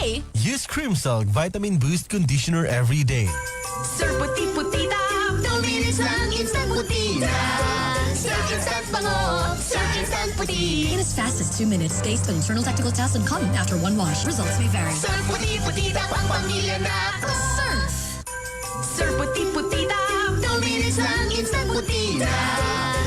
puti. Use Crimsilk Vitamin Boost Conditioner every day. Sir puti-puti tap, 2 minutes lang instant puti na. Sir instant bango, Sir instant puti. In as fast as 2 minutes, based on internal technical tests and common after one wash. Results may vary. Sir puti-puti tap, ang pamilya na. Surf! Sir puti-puti tap, 2 minutes lang instant puti na.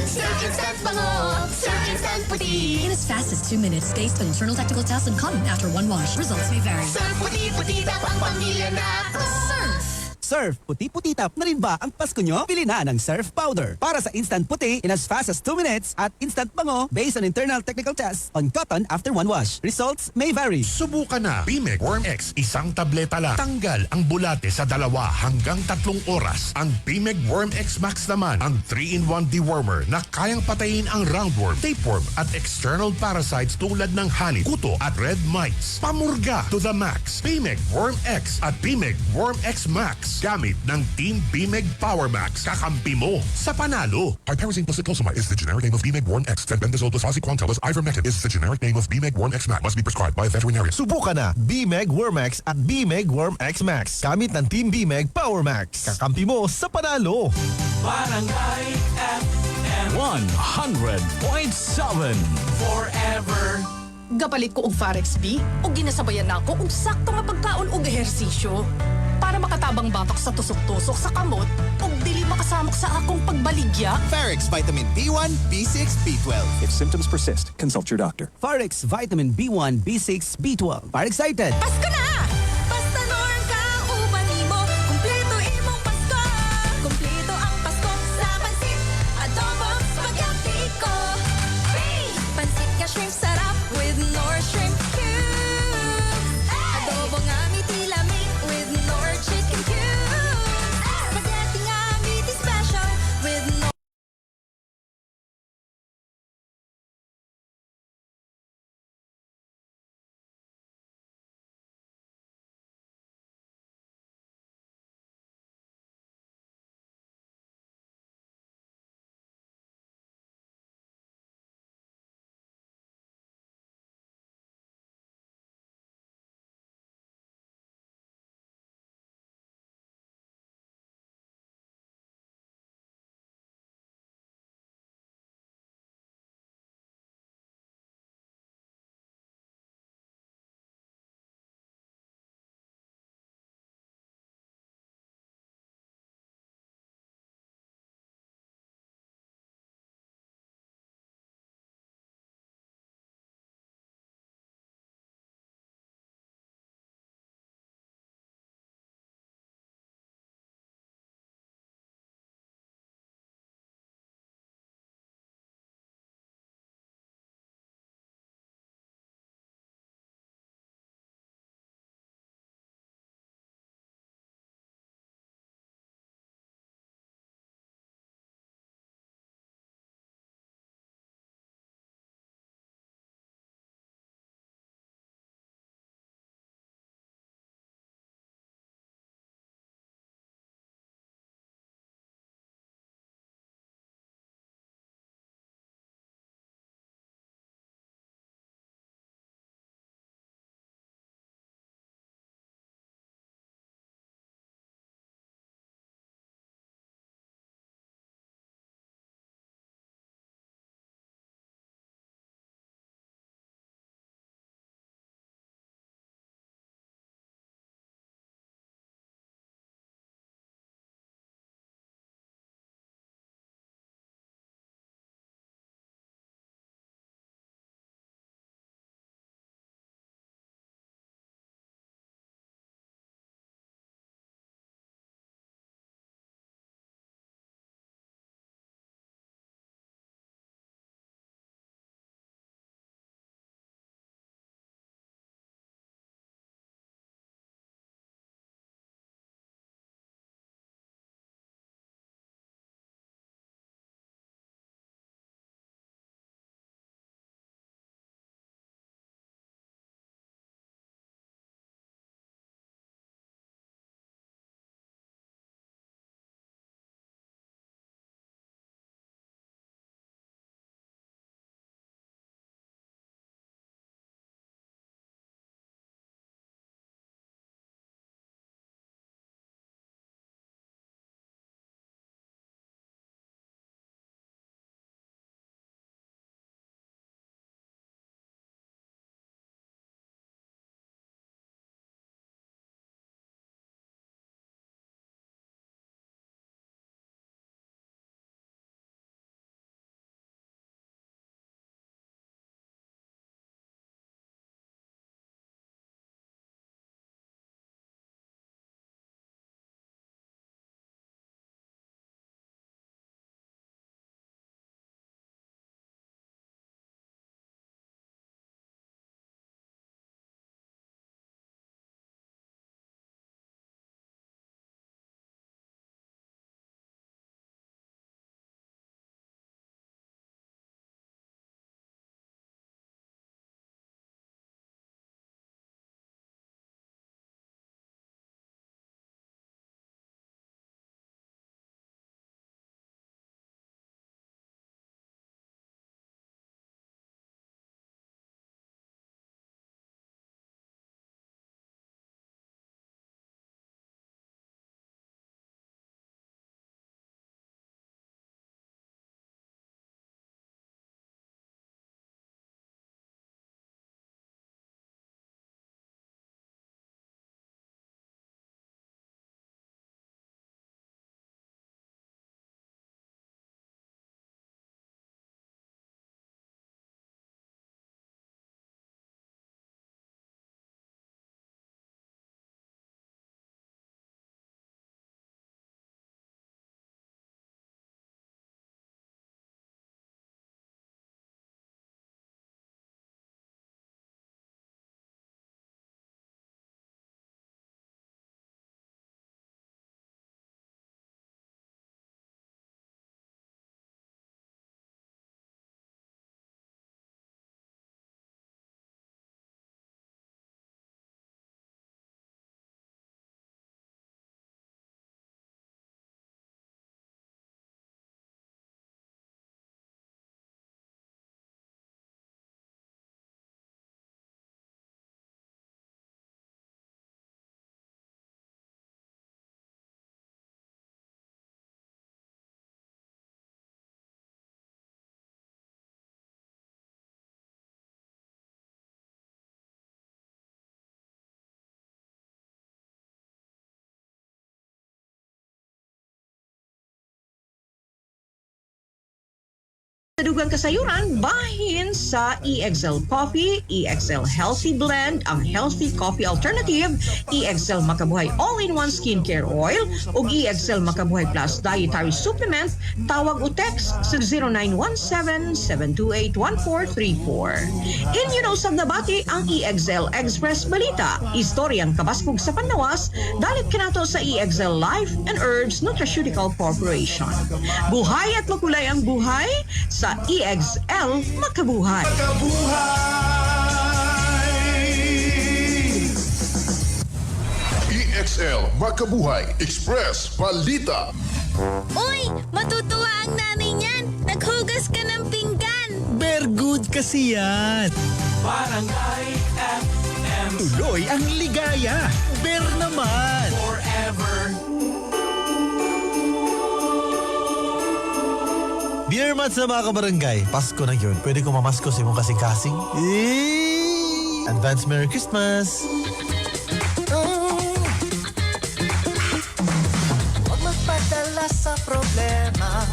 Sir instant bango, Sir instant puti. In as fast as 2 minutes, based on internal technical tests and common after one wash. Results may vary. Sir puti-puti tap, ang pamilya na. Surf! Surf puti-puti tap na rin ba ang Pasko nyo? Pili na ng Surf Powder para sa instant puti in as fast as 2 minutes at instant bango based on internal technical tests on cotton after one wash. Results may vary. Subukan na Bimeg Worm X, isang tableta lang. Tanggal ang bulate sa 2 hanggang 3 oras. Ang Bimeg Worm X Max naman, ang 3-in-1 dewormer na kayang patayin ang roundworm, tapeworm at external parasites tulad ng honey, kuto at red mites. Pamurga to the max. Bimeg Worm X at Bimeg Worm X Max. Gamit ng Team Bimeg Power Max. Kakampi mo sa panalo. Piperazine plus cyclosamide is the generic name of Bimeg Worm X. Fenbendazole plus oxyquantel plus ivermectin is the generic name of Bimeg Worm X Max. Must be prescribed by a veterinarian. Subukan na Bimeg Worm X at Bimeg Worm X Max. Gamit ng Team Bimeg Power Max. Kakampi mo sa panalo. Barangay FM 100.7 Forever. Gapalit ko og Forex B o ginasabayan na ako og sakto nga pagkaon og ehersisyo para makatabang batok sa tusok-tusok sa kamot ug dili makasamok sa akong pagbaligya. Farex Vitamin B1, B6, B12. If symptoms persist, consult your doctor. Farex Vitamin B1, B6, B12. Para excited! Pasko na! dugang kasayuran bahin sa EXL Coffee, EXL Healthy Blend, ang healthy coffee alternative, EXL Makabuhay All-in-One Skincare Oil, ug EXL Makabuhay Plus Dietary Supplement. Tawag o text sa 0917-728-1434. Inyo na usab na bati ang EXL Express Balita. Istoryang kabaskog sa panlawas, dalit kanato sa EXL Life and Herbs Nutraceutical Corporation. Buhay at makulay ang buhay sa EXL Makabuhay. EXL Makabuhay Express Balita. Uy! Matutuwa ang nanay niyan! Naghugas ka ng pinggan! Bear good kasi yan. Barangay FM. Tuloy ang ligaya. Bear naman. Forever. Dear Mads na mga kabarangay, Pasko na yun. Pwede ko mamasko sa imong kasing-kasing? Advance Merry Christmas! Huwag magpadala sa problema.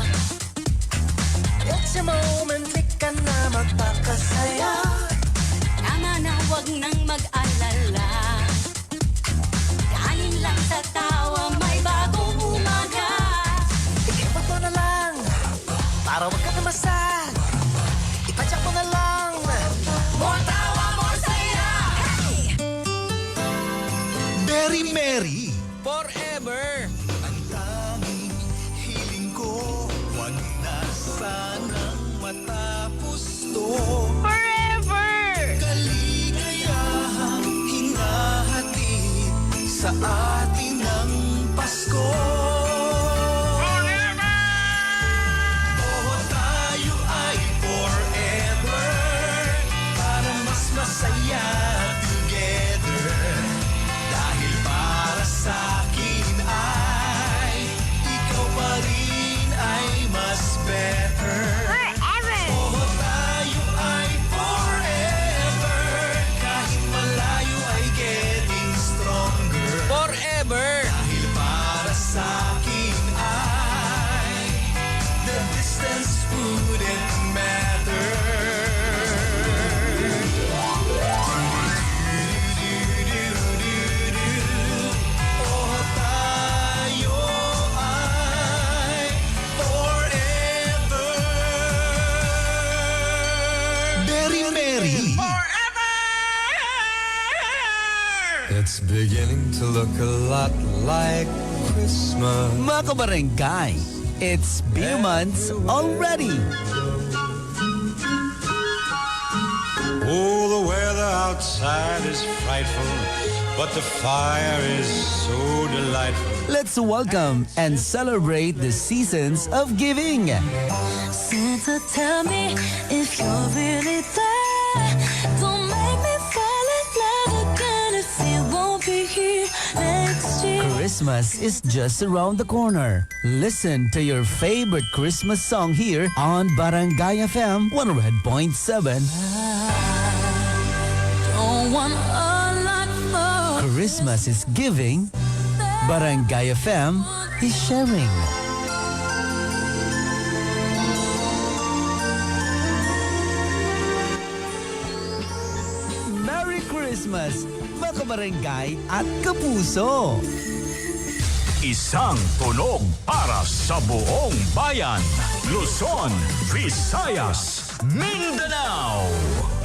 It's a moment, di ka na magpakasaya. Tama na, huwag nang mag-alala. Kanin lang sa tawa, may bagong umaga. Ikipat mo na lang, para wag ka namasag. Ipadyak mo na lang. More tawa, more saya! Hey! Merry Merry! Forever. Ang tanging hiling ko, wag na sanang matapos to. Forever! Kaligayahang hinahatid sa atin ng Pasko. Oo, tayo ay forever para mas masaya together. Dahil para sa akin ay ikaw pa rin ay mas better. Forever! Oo, tayo ay forever. Kahit malayo ay getting stronger. Forever. Dahil para sa akin ay the distance wouldn't matter. Oh, tayo ay forever. Merry Merry! It's beginning to look a lot like Christmas. Mga kabarangay, it's beer months already. Oh, the weather outside is frightful, but the fire is so delightful. Let's welcome and celebrate the seasons of giving. Santa, tell me if you're really there. Don't make me fall in love again if you won't be here next year. Christmas is just around the corner. Listen to your favorite Christmas song here on Barangay FM 100.7. Don't want a lot more. Christmas is giving. Barangay FM is sharing. Merry Christmas, mga kabarangay at kapuso! Isang tunog para sa buong bayan. Luzon, Visayas, Mindanao.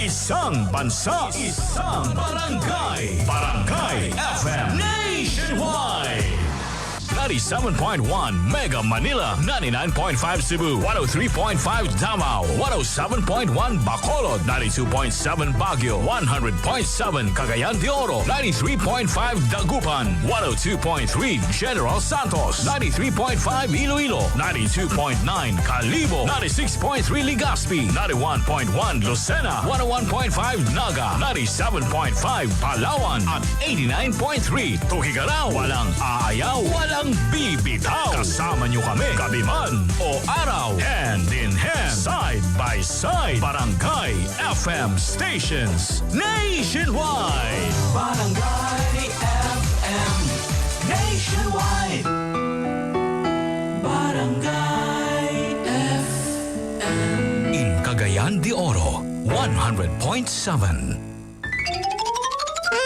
Isang bansa, isang barangay. Barangay FM Nationwide. 97.1 Mega Manila, 99.5 Cebu, 103.5 Davao, 107.1 Bacolod, 92.7 Baguio, 100.7 Cagayan de Oro, 93.5 Dagupan, 102.3 General Santos, 93.5 Iloilo, 92.9 Calibo, 96.3 Legazpi, 91.1 Lucena, 101.5 Naga, 97.5 Palawan, at 89.3 Tugigarao. Walang aayaw, walang bibitaw. Kasama nyo kami, gabi man o araw. Hand in hand, side by side. Barangay FM stations nationwide. Barangay FM Nationwide. Barangay FM. 100.7.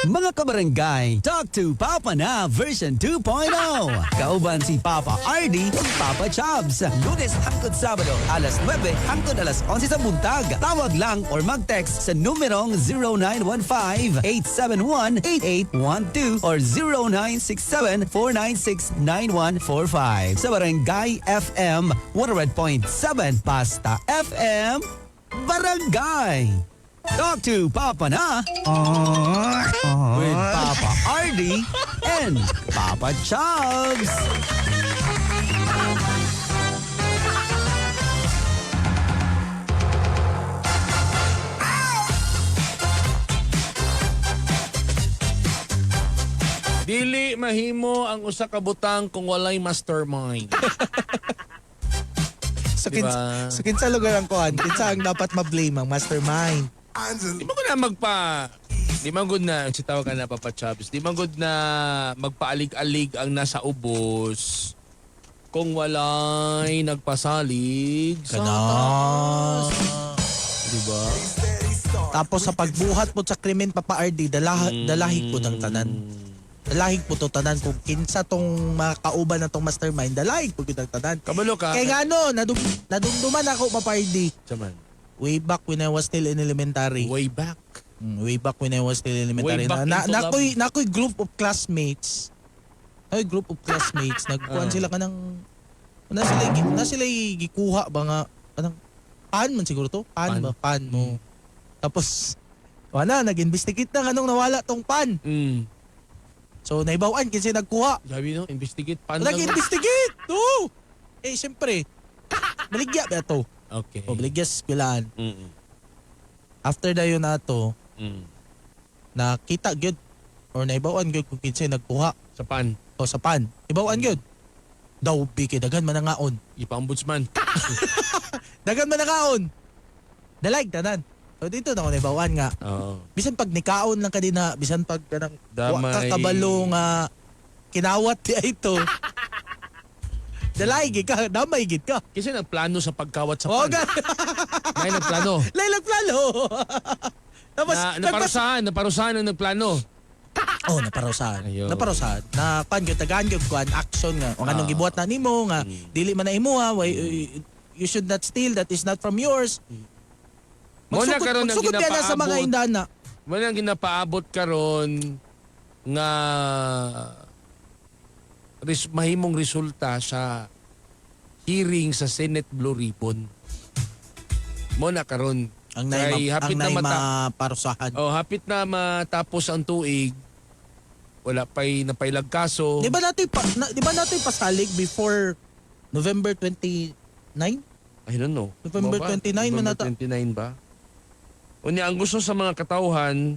Mga kabarangay, Talk to Papa na version 2.0. Kauban si Papa RD, Papa Chubbs. Lunes hanggang Sabado, alas 9 hanggang alas 11 sa buntag. Tawag lang or mag-text sa numerong 0915-871-8812 or 0967-496-9145. Sa Barangay FM 100.7, Pasta FM, Barangay. Talk to Papa na with Papa RD and Papa Chubbs. Dili mahimo ang usa ka butang kung walay mastermind. Sa kinsa lugar ang kuhan, kinsa ang dapat ma-blame ang mastermind. Di mo na di man good na, si tawag ka na Papa Chubbs, di man good na magpaalig-alig ang nasa ubos kung walay nagpasalig sa taas. Diba? Tapos sa pagbuhat mo sa krimen, Papa RD, dalahig po ng tanan. Dalahig po to tanan kung kinsa tong makauban na tong mastermind, dalahig po kitang tanan. Kabalo ka. Kaya nga nadumduman ako, Papa RD. Saman. Way back when I was still in elementary. Way back when I was still in elementary. Nakoy group of classmates. Nagkuhan sila ka ng... Na sila gikuha ba nga... Anong, pan man siguro to? Pan mo. Tapos, nag-investigate na anong nawala tong pan. So, naibawaan kasi nagkuha. Sabi no, investigate pan. Nag-investigate! Oo! Siyempre, maligya ba ito? Okay. O, baligyas pilaan. After na yun na ito, nakita gyud or naibawaan gyud kung kinsay nagkuha. Sa pan? O, sa pan. Ibawaan gyud. Daw, biki, dagan man ang ngaon. Ipa-ombudsman. Dagan man ang ngaon. Dalag, tanan. So, dito na ako naibawaan nga. Bisan pag nikaon lang ka din na, bisan pag kakabalo nga kinawat niya ito. Dalay ka, damay gid ka. Kasi nagplano sa pagkawat sa pan. May nagplano. Tapos naparusahan ang nagplano. Naparusahan. Na tagaan gyud kuan action nga. O anong gibuhat na nimo nga dili man na imuha, you should not steal, that is not from yours. Magsugod yan sa mga indana. Mo na ginapaabot karon nga mahimong resulta sa hearing sa Senate Blue Ribbon. Mo na karon ang maparusahan. Hapit na matapos ang tuig. Wala pa'y napailag kaso. Di ba natin pasalig before November 29? I don't know. November 29 November 29 ba? Unya ang gusto sa mga katauhan,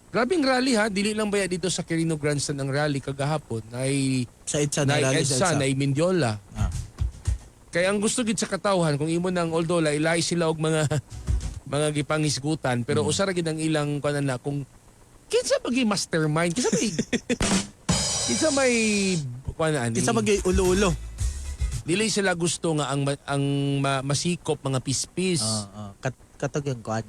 grabing rally ha, dili lang ba dito sa Quirino Grandstand ang rally kagahapon ay sa EDSA na Mindiola. Kaya ang gusto gid sa katauhan kung imo nang although lailay sila og mga gipangisgutan pero usara gid ang ilang kanan na kung kinsa maging mastermind, kinsa may ulo-ulo. Dili sila gusto nga ang masikop mga pispis. Katagang kuan.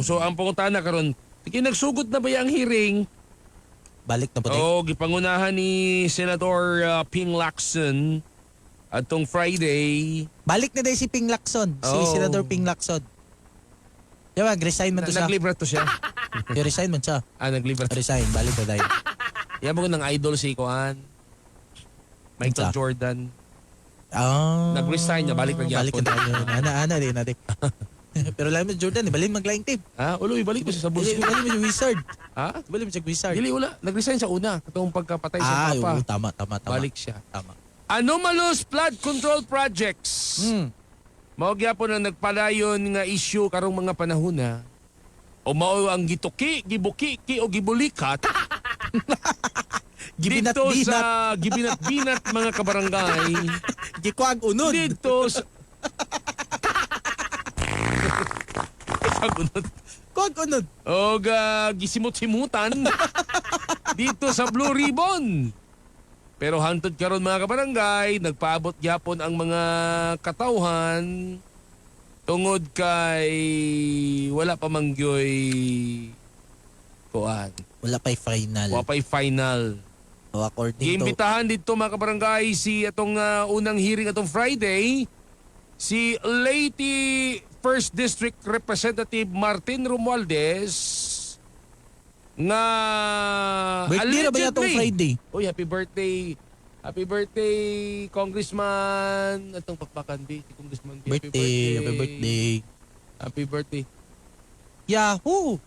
So ang pangutana karon, nagsugod na ba yang hearing? Balik na po gipangunahan ni Senator Ping Lacson atong Friday. Balik na dahil si Ping Lacson, si Senator Ping Lacson. Diba, resign man to siya. Naglibra to siya. Resign man siya. Naglibra. Resign, balik na dahil. Yan mo ng idol si Kuan. Michael Jordan. Nag-resign niya, balik na gyapon. Balik na natin. Pero alam mo Jordan, balin maglaing team. Uloy, balik mo siya sa Bulls. Balin mo siya Wizard. Balin mo siya Wizard. Dili, wala. Nag-resign sa una. Katong pagkapatay sa papa. Tama. Balik siya. Tama. Anomalous flood control projects. Mao gyapon ang nagpadayon nga issue karong mga panahon na. O mao ang gituki, gibuki, o gibulikat. Dito sa gibinat-binat mga kabarangay. Gikuag unod. Dito sa... Kuag unod. O gisimut-simutan. Dito sa Blue Ribbon. Pero hantod karon mga kabarangay, nagpaabot gyapon ang mga katauhan tungod kay wala pa mangyoy kuan. Wala pa'y final. Wala pa'y final. So, according to... Iimbitahan dito mga kabarangay si atong unang hearing atong Friday, si Leyte 1st District Representative Martin Romualdez nga Birthday na ba yatong Friday? Uy, happy birthday. Happy birthday, Congressman. Atong pakpakan di, si Congressman. Happy birthday. Happy birthday. Yahoo!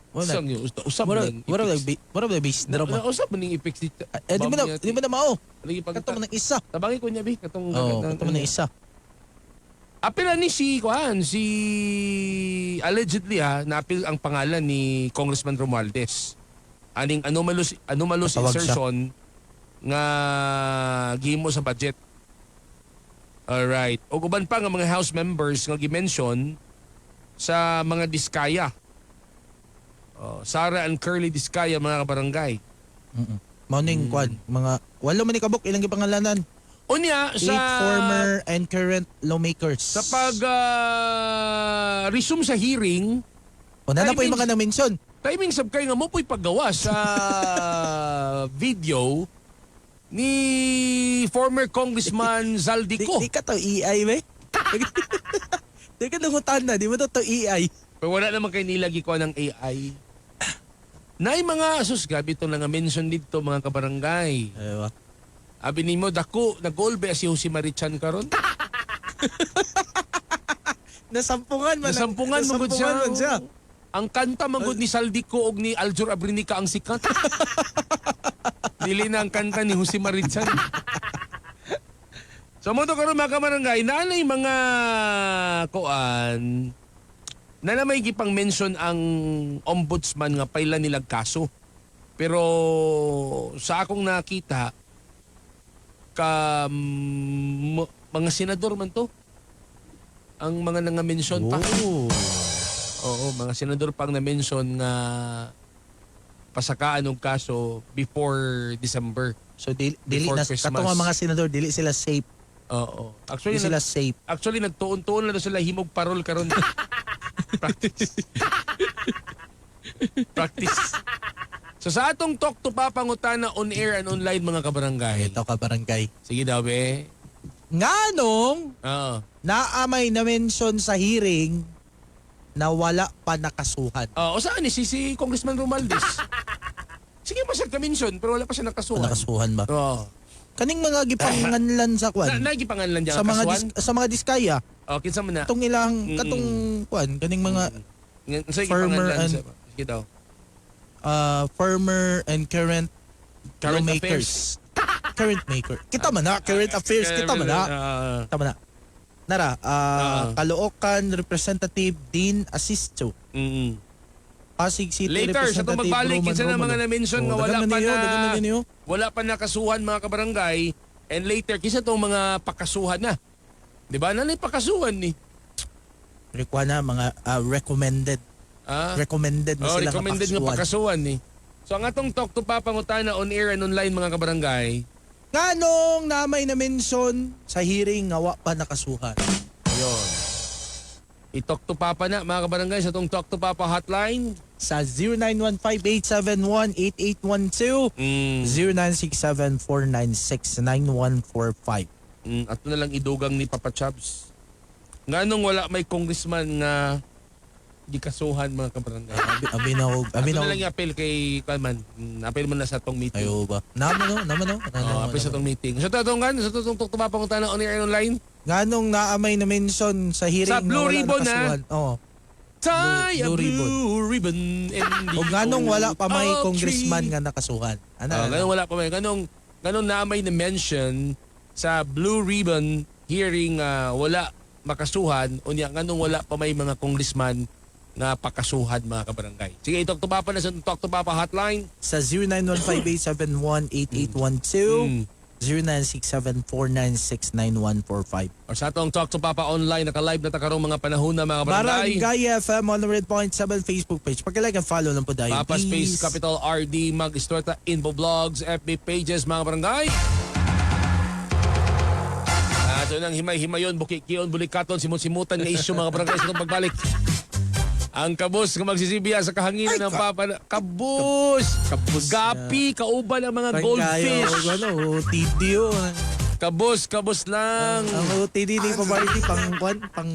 Usap niyo, usap man. What of the base drama? Usap man yung effects dito. Di ba na mao? Katong mo ng isa. Tabangi ko niya, bi. Katong mo ng isa. Apila ni si allegedly naapil ang pangalan ni Congressman Romualdez. Aning anomalous insertion nga gihimo sa budget. Alright. O uban pa nga mga House members nga gi-mention sa mga diskaya. Sarah and Curly Diskaya, mga kabarangay. Morning quad, mga walo man ni kabuk ilang gipangalanan. Unya 8 sa former and current lawmakers. Sa pag resume sa hearing, na po yung mga na-mention. Timing sab kay nga mo po'y paggawa sa video ni former Congressman Zaldico. Di ka to EI, be? Di ka nangutan na, di mo to EI. Pero wala naman kayo nilagi ko ng AI. Naay mga gabi ito nga mention dito mga kabarangay. Ewa. Abi nimo dako nag-golbe si Jose Marichan karon. Nasampungan man siya. Ang kanta magud ni Zaldico og ni Aljur Abrinica ang sikat. Dili na ang kanta ni Jose Marichan. So mo to karon mga kabarangay, nanay mga kuan na may gipang mention ang ombudsman nga pailan nilag kaso. Pero sa akong nakita, mga senador man to. Ang mga nanga-mention pa. Oo, mga senador pang na-mention nga pasakaan ng kaso before December. So dili na katong mga senador dili sila safe. Oo. Actually sila safe. Actually nagtuon-tuon na sila himog parol karon. Practice. So sa atong talk to papangutana on air and online mga kabarangay. Ito kabarangay. Sige daw be. Nganong naamay na mention sa hearing na wala pa nakasuhan. O saan ni si Congressman Romualdez? Sige pa siya ka-mention pero wala pa siya nakasuhan. Nakasuhan ba? Oo. Kaning mga gipanganlan sa kwan. Nagipanganlan diyan sa mga diskaya. Kinsa man na? Katong ilang kwan kaning mga firmer and sige daw. Firmer and current lawmakers. Current maker. Kita man na current affairs kita man na. Tama na. Nara, Caloocan Representative Dean Asisto. Pasig City Later, sa itong magbalik, kinsa na mga na-mention nga wala pa nakasuhan mga kabarangay. And later, kinsa itong mga pakasuhan na. Di ba? Nanay pakasuhan ni? Require na mga recommended. Recommended na sila recommended nga pakasuhan ni. So ang atong talk to papangutana on air and online mga kabarangay. Nganong namay na-mention sa hearing nga wa pa nakasuhan. Ayun. I-talk to Papa na mga kabarangay sa itong Talk to Papa hotline. Sa 0915-871-8812, 0967-496-9145. At na lang idugang ni Papa Chabs. Nganong wala may congressman nga gikasuhan mga kabarangay. Abi na lang i-appeal kay Kalman. Appeal mo na sa itong meeting. Ayo ba? Naman no. Appeal sa itong meeting. Sa itong Talk to Papa pangutana on air and online. Nganong naamay na mention sa hearing sa Blue Ribbon na. Tie a blue ribbon. O nganong wala pa may congressman nga nakasuhan. Ganong wala pa may. Ganong naamay na mention sa Blue Ribbon hearing wala makasuhan. Unya nganong wala pa may mga congressman na pakasuhan mga kabarangay. Sige, i-talk to Papa na sa Talk to Papa hotline. Sa 0915-871-8812. 0967-496-9145. O sa atong Talk to Papa online, naka-live na takarong mga panahon na mga barangay. Barangay FM 100.7 Facebook page. Pagka-like and follow lang po dahil. Papa Space, Capital RD, Mag Istorta, Info Blogs, FB pages mga barangay. Yun ang himay-himayon, bukikiyon, bulikaton, simut-simutan nga isyu mga barangay sa itong pagbalik. Ang kabus nga magsisibiya sa kahanginan ng papa. Kabus! Gapi, kauban ang mga goldfish. Tidio. Kabus lang. Ang OTD ni Pabarity pang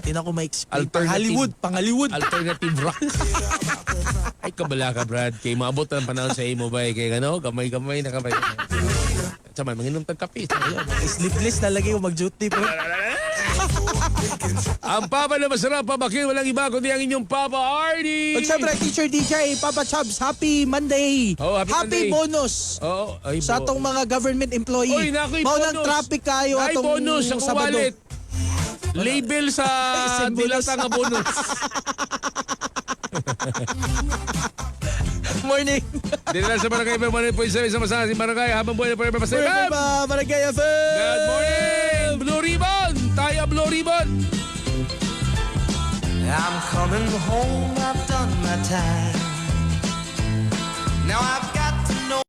hindi na ko ma-explain. Pang Hollywood. Alternative rock. Ay, kabala ka, Brad. Kay maabot ang panahon sa imo ba? Kay gamay-gamay na kamay. Samay, manginom tagkapi. Sleepless na lagi ko mag-duty po. Ang Papa na masarap pabakin, walang iba kundi ang inyong Papa Arnie. At syempre, Teacher DJ, Papa Chubbs, Happy Monday. Oh, happy Monday. Bonus. Oh, ay, sa atong mga government employee. Oy, naku, Maunang traffic kayo ay, atong bonus sa Sabado. wallet. Label sa dilata nga bonus. Morning. Dito lang sa Barangay FM 1.7 sa masana si Barangay habang buhay na forever pa sa FM. Barangay FM. Good morning, Blue Ribbon. Tayo, Blue Ribbon. I'm coming home, I've done my time. Now I've got to know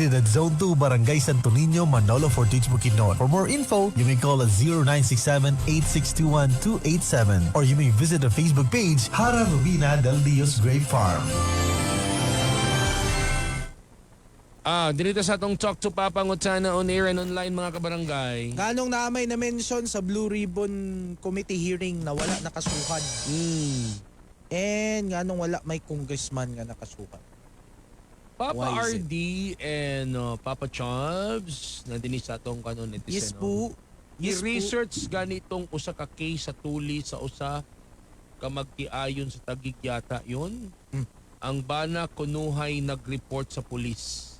located at Zone 2, Barangay Santo Niño, Manolo Fortich, Bukidnon. For more info, you may call at 0967-8621-287 or you may visit the Facebook page Hara Rubina Del Dios Grape Farm. Dito sa atong Talk to Papa Ngutsana on air and online mga kabarangay. Ganong namay na mention sa Blue Ribbon Committee hearing na wala nakasuhan. And ganong wala may congressman nga nakasuhan. Papa Why is it? RD and Papa Chubbs nandini sa atong kanon netizen. Yes po. Yes po. I-research ganitong usa ka case sa tuli sa usa ka magtiayon sa Taguig yata yun. Ang bana kunuhay nag-report sa pulis.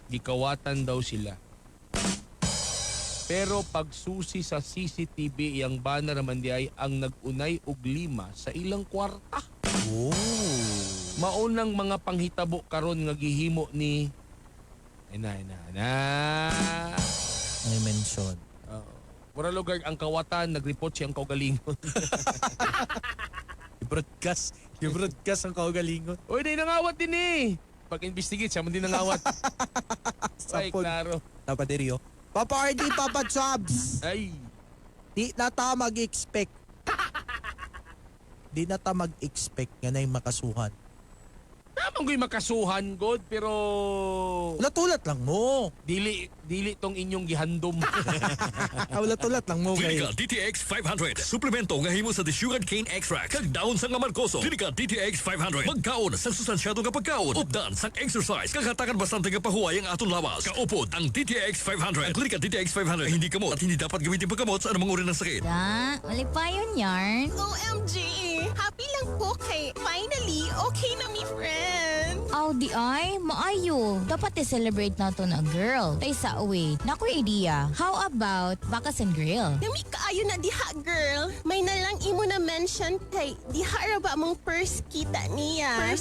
Gikawatan daw sila. Pero pagsusi sa CCTV yang bana raman di ay ang nagunay og lima sa ilang kwarta. Oh. Maunang mga panghitabo karon nga gihimo ni na. May mention. Mura lugar ang kawatan nag-report siyang kaugalingon. I-broadcast ang kaugalingon. Uy, di nangawat din eh. Pag-investigate siya, hindi nangawat. Ay, klaro. Napaderyo. Papa RD, Papa Chubbs. Ay. Di na ta mag-expect. Di na ta mag-expect nga na yung makasuhan. Naman ko'y makasuhan, God, pero... Ulat-ulat lang mo. Dili tong inyong gihandom. Ulat-ulat lang mo. Dili ka DTX 500. Suplemento nga himo sa desugared cane extract. Kag daon sang Amargoso. Dili ka DTX 500. Magkaon sang sustansyado nga pagkaon. Updan sang exercise. Kagatakan bastante nga pahuway ang aton lawas. Kaupod ang DTX 500. Ang Clinica DTX 500 hindi kamot at hindi dapat gamitin pagkamot sa anumang uri ng sakit. Wala pa yun, yarn. OMG! Happy lang po kay finally okay na mi friend. Di ay, maayo. Dapat i-celebrate nato na girl. Tay sa away. Naku idea. How about Bacas and Grill? Nami kaayo na diha girl. May nalang imo na mention kay diha ra ba mong first kita niya.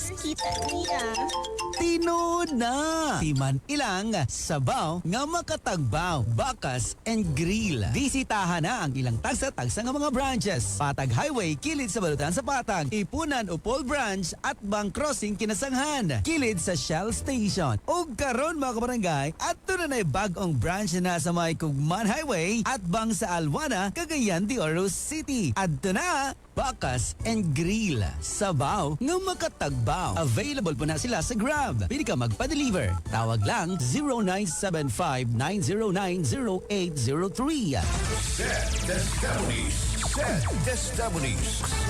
Tino na! Timan ilang sabaw nga makatagbaw, Bacas and Grill. Bisitahan na ang ilang tagsa-tagsa nga mga branches. Patag Highway, kilid sa Balutan sa Patag, Ipunan, Upol Branch at Bank Crossing, Kinasanghan. Kilid sa Shell Station. O karon mga kabarangay, at doon na bag-ong branch na sa may Kugman Highway at Bang sa Alwana, Cagayan de Oro City. At doon na, Bacas and Grill. Sabaw nga makatagbaw. Available po na sila sa Grab. Pili ka magpa-deliver. Tawag lang 0975-909-0803.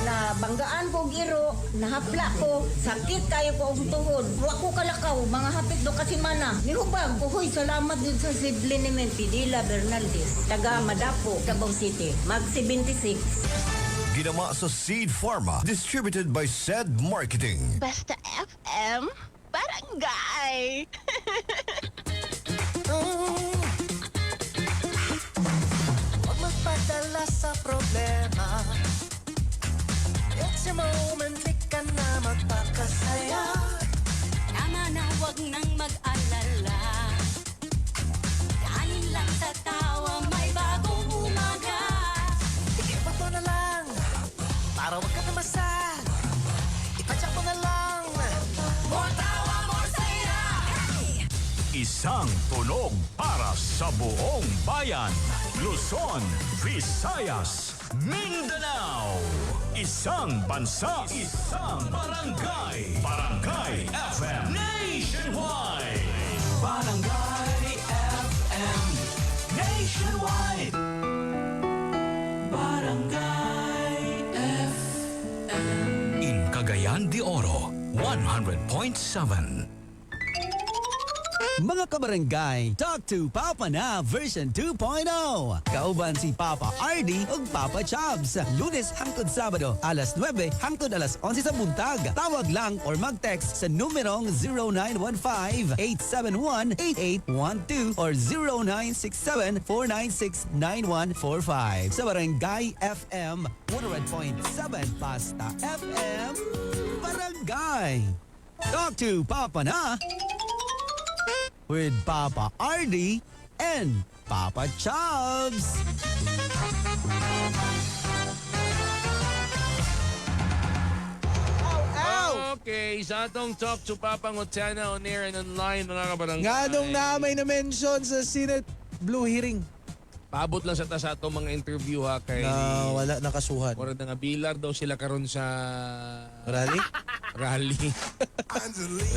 Na banggaan ko giro, nahapla ko, sakit kayo ko ang tuhod. Wa ko kalakaw, mga hapit do kasi mana. Nihubag ko, hoy, salamat din sa Sidliniment, Pidila Bernaldez, taga Madapo, Davao City, mag 76. Ginama sa Seed Pharma, distributed by Said Marketing. Basta FM, barangay. Huwag magpadala sa problema. It's your moment, di ka na magpakasaya. Tama na, huwag nang mag-alala. Kanin lang sa tawa, may bagong umaga. Ikipat mo na lang, para huwag ka namasag. Ipadyak mo na lang. More tawa, more saya! Isang tunog para sa buong bayan. Luzon, Visayas, Mindanao. Isang bansa, isang barangay. Barangay FM Nationwide. Barangay FM Nationwide. Barangay FM. In Cagayan de Oro, 100.7. Mga kabarangay, Talk to Papa na version 2.0. Kauban si Papa RD ug Papa Chubbs. Lunes hangtod Sabado, alas 9 hangtod alas 11 sa buntag. Tawag lang or mag-text sa numerong 0915-871-8812 or 0967-496-9145. Sa Barangay FM 100.7 Basta FM Barangay. Talk to Papa na with Papa RD and Papa Chubbs. Okay, sa atong Talk to Papa Ngotiana on air and online mga kabarangay. Nga nung naamay na mention sa Senate Blue Hearing. Paabot lang sa atong mga interview ha kay Na wala nakasuhan. Mura na nga bilar daw sila karon sa Rally? rally.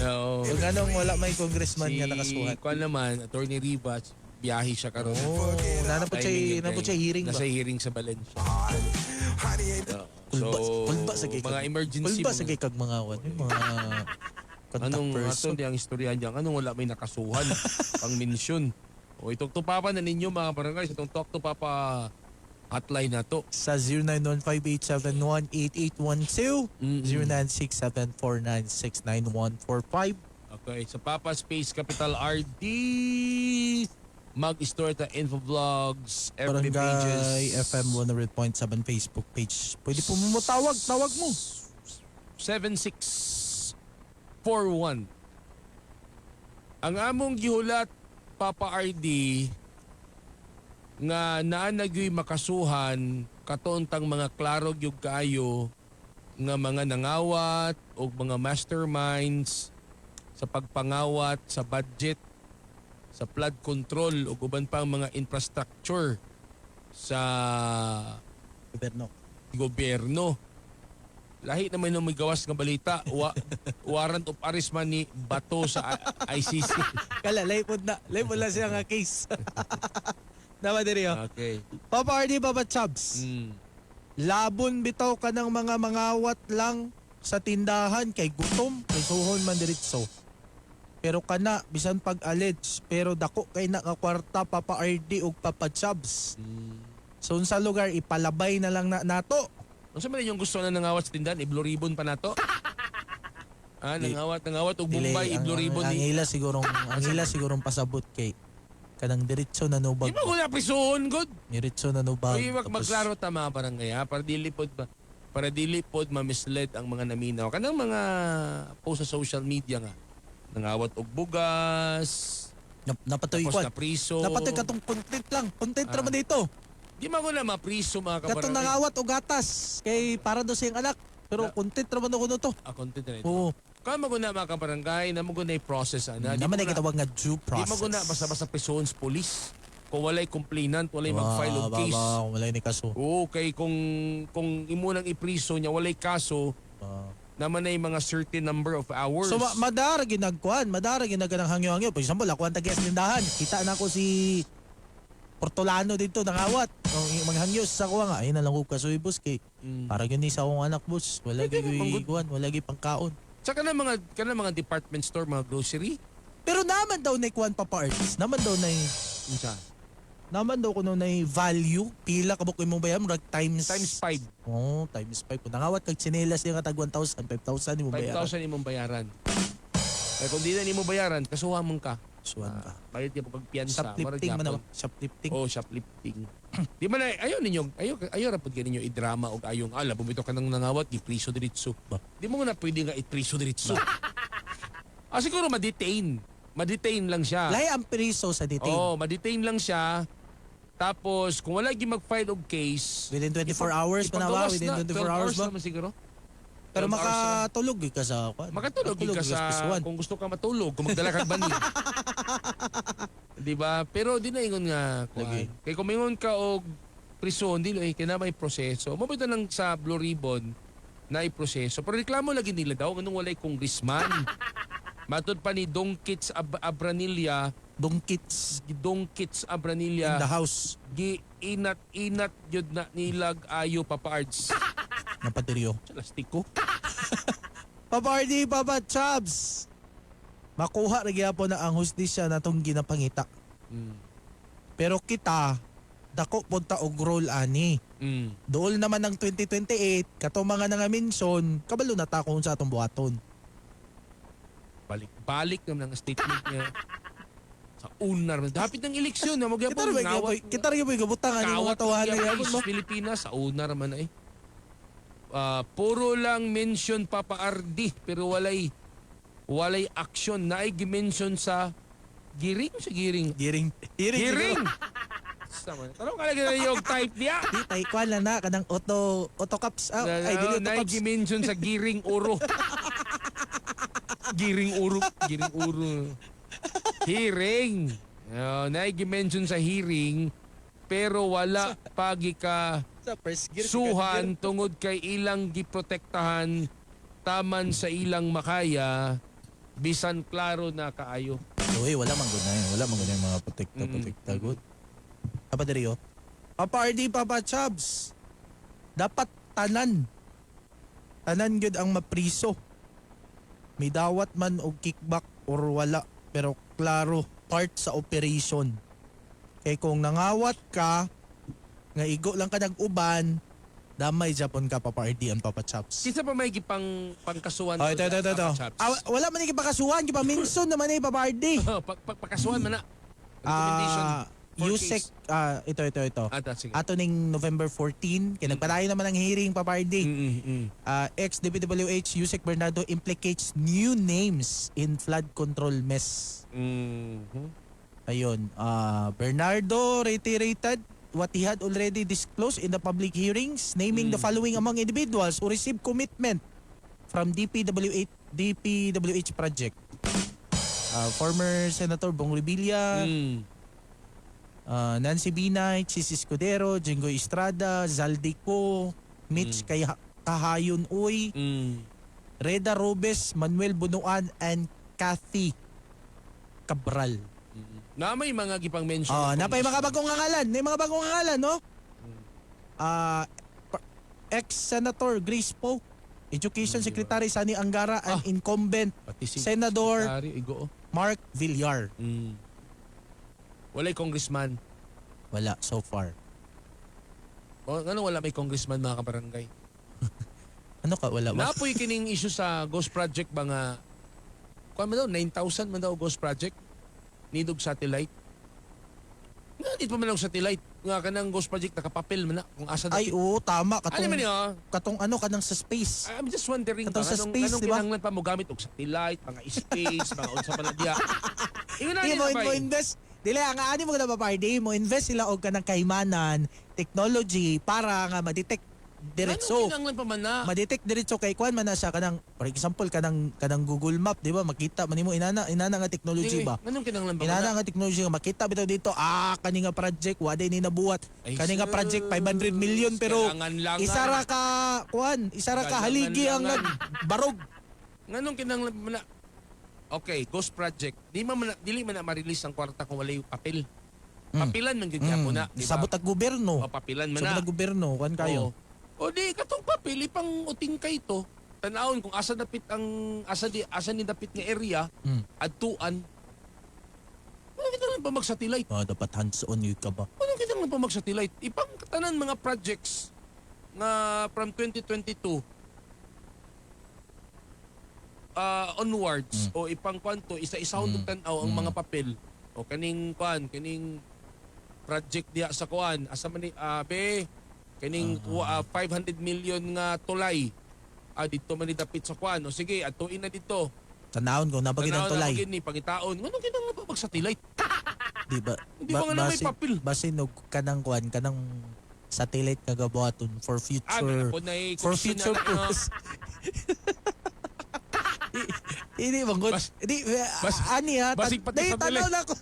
Oo. Yung ganong wala may congressman nga nakasuhan. Kuan naman, Attorney Rivas, biyahe siya karon. Nanapot siya hearing ba? Nasa hearing sa Valencia. Kulba sa mga emergency. Kulba sa kag mga wan. Yung mga contact Anong person. ato ang istorya diyan? Anong wala may nakasuhan pang mention? O itok to Papa na ninyo mga barangay sa itong Talk to Papa hotline na to. Sa 0915-871-8812, 0967-496-9145. Okay, sa Papa Space Capital RD, mag-store ta Infovlogs, FB pages. Barangay FM 100.7 Facebook page. Pwede po mo tawag mo. 7641. Ang among gihulat, Papa RD, nga naanagyoy makasuhan katuntang mga klaro gyud kaayo nga mga nangawat o mga masterminds sa pagpangawat sa budget, sa flood control o uban pang mga infrastructure sa gobyerno. Lahi naman nung may gawas nga balita, warrant of arrest man ni Bato sa ICC. Kala, laipod na siya nga case. Dapat diri Okay. Papa RD, Papa Chubs. Labon bitaw ka ng mga mangawat lang sa tindahan kay gutom, kay suhon man diritso. Pero kana bisan pag-allege, pero dako kay na nga kwarta Papa RD ug Papa Chubs. So sa lugar ipalabay na lang nato. Unsa man yung gusto na nangawat sa tindahan, i-blue ribbon pa nato? Nangawat ug Bombay, i-blue ribbon ang ila sigurong pasabot kay kanang diretso na nubag. Di ba ko na prisuhon god? Diretso na nubag. Ay, magklaro tama parang kaya para dilipod ma-mislead ang mga naminaw. Kanang mga post sa social media nga. Nangawat og bugas. Napatoy ko. Na priso. Napatoy katong content lang. Content naman dito. Di man ko na mapriso mga kabarangay. Katong nangawat og gatas kay para do siyang anak. Pero content naman ako nito. Content na ito. Oo. Kaya maguna mga kabarangay na maguna yung process. Naman ay kitawag nga due process. Di maguna basta-basta prisuhon sa police. Kung walay complainant, walay mag-file og case. Walay ni kaso. Oo, kay kung imo nang ipriso niya, walay kaso, naman ay mga certain number of hours. So madara ginagkuan, madara ginaganang hangyo-hangyo. For example, ako ang tagias lindahan. Kita na ko si Portolano dito nangawat. Mga hangyo sa kuha nga, ayun na lang ko kasuy boss kay. Para yun sa akong anak boss. Wala giguan, wala gi pangkaon. Tsaka na mga department store, mga grocery. Pero naman daw na ikuan Papa Arts. Naman daw na naman daw kuno na value. Pila kabuk mo bayam times 5. Oh, times 5. Kung nangawat kag tsinelas yung katag 1,000, 5,000 mo bayaran. 5,000 imong bayaran. Kaya kung di na nimo bayaran, kasuhan mo ka. Bayad niya pagpiyansa. Shoplifting man ako. Shoplifting. Oh, shoplifting. Di man ayaw ninyo, ayaw rapod ka ninyo idrama o ayong bumito ka nang nangawat, ipriso diritso. Di mo na pwede nga ipriso diritso. Siguro ma-detain. Ma-detain lang siya. Lahi ang priso sa detain. Oh, ma-detain lang siya. Tapos, kung wala yung mag-file of case... Within 24 hours pa na ba? Within 24 hours ba? Naman siguro. Pero makatulog ka sa... Makatulog ka sa... Kung gusto ka matulog, kung magdala kang banig. Diba? Pero di na ingon nga. Kaya kung mingon ka o prison, di kaya na may proseso. Mabito lang sa Blue Ribbon na iproseso. Pero reklamo lagi nila daw, anong walay congressman. Matod pa ni Dongkits Abranilla. Dongkits Abranilla. In the house. Inat yun na nilag ayo Papa Ards. Napatiryo. Lastiko. Papa RD, Papa Chubs. Makuha rin po na ang hustisya na itong ginapangita. Pero kita, dako punta og role ani. Dool naman ng 2028, kato mga nangamention, kabalo na ta kung sa atong buhaton. Balik naman ang statement niya. Sa unar. Dapit ng eleksyon na magyapon. Kita rin po yung gabutangan yung mga tawahan na yapon mo. Pilipinas, sa unar man ay. Puro lang mention Papa RD pero walay action na ay gimension sa giring. Giring. Tanong ka lagi na yung type niya. Di tayo kwa lang na kanang auto caps. Ay, dili auto caps. Na gimension sa giring oro. Giring uro. Hearing. Naigi-mention sa hearing, pero wala pagi ka Sa first gear. suhan tungod kay ilang giprotektahan taman sa ilang makaya, bisan klaro na kaayo. Uy, wala man gud na yun. Wala man gud na yung mga protekta. Good. Apa diri, oh? Papa RD, Papa Chubs. Dapat tanan. Tanan gud ang mapriso. May dawat man og kickback or wala. Pero klaro, part sa operation. Kay kung nangawat ka, nga igo lang ka nag-uban, damay Japon ka, Papa RD and Papa Chops. Kinsa pa may pangkasuhan? Oh, ito. Wala man gipakasuhan, gipaminson naman eh, Papa RD. Pagkasuhan man na. Recommendation. USEC, ito. Sige. Ato ning November 14, kaya nagpadayo naman ang hearing, Papa RD. Ex-DPWH USEC Bernardo implicates new names in flood control mess. Ayun, Bernardo reiterated what he had already disclosed in the public hearings, naming the following among individuals who received commitment from DPWH project. Former Senator Bong Revilla, Nancy Binay, Chis Escudero, Jingo Estrada, Zaldico, Mitch Kahayon Uy, Reda Robes, Manuel Bunuan, and Kathy Cabral. Na may mga gipang mention. Napay mga bagong ngalan. May mga bagong ngalan, no? Ex-Senator Grace Poe, Education Secretary Sani Angara, and incumbent Senador Mark Villar. Wala'y congressman. Wala, so far. Ano wala may congressman, mga kabarangay? Ano ka, wala ba? Napoy kining issue sa Ghost Project ba nga, kuha man daw, 9,000 man daw Ghost Project. Nidog satellite. Nga, di pa man lang satellite. Nga ka ng Ghost Project, nakapapel man na. Kung asa Ay, oo, tama. Ano man yun? Katong ano, kanang sa space. I'm just wondering, katong sa space, anong di ba? kinanglan pa mo gamit og satellite, mga space, mga unsa pa na diya. Hindi mo invest. Dili, ang ani mo na Papardi, mo invest sila og kanang kaimanan, technology, para nga ma-detect diretso. Anong kinanglan pa man na? Ma-detect diretso kay kuan man na siya kanang, for example, kanang Google Map, di ba? Makita man nimo inana nga technology ba? Anong kinanglan pa man Inana na? nga technology nga makita bitaw dito, kani nga project waday ni nabuhat. Kani nga project 500 million pero isara ka kuan, isara ka haligi ang barog. Nganong kinanglan pa man na? Okay, Ghost Project. Dili man na ma-release ang kwarta kung wala yung papel. Papilan man gyud mo na, di ba? Sabot ang gobyerno. Papilan man Sabot na. ang gobyerno, kuan kayo. O di katong papel ipang uting kay to. Tanawon kung asa dapit ang asa ni dapit nga area adtuan. Ano kita lang pa mag-satellite? Dapat hands-on yun ka ba? Ano kita lang pa mag-satellite? Ipang tanan mga projects na from 2022 onwards o ipang kwanto isa-isahon tanaw ang mga papel o kaning project diya sa kuan asa man ni kaning 500 million nga tulay dito man ni dapit sa kuan o sige atuin na dito tanawon ko nabagin ang tulay ni pangitaon ngano kinang mag satellite di ba hindi ba nga may papel basin og kanang kuan kanang satellite kagabuhaton for future purpose. Hindi bangod. Ani ha. Basig pati tanaw na ko.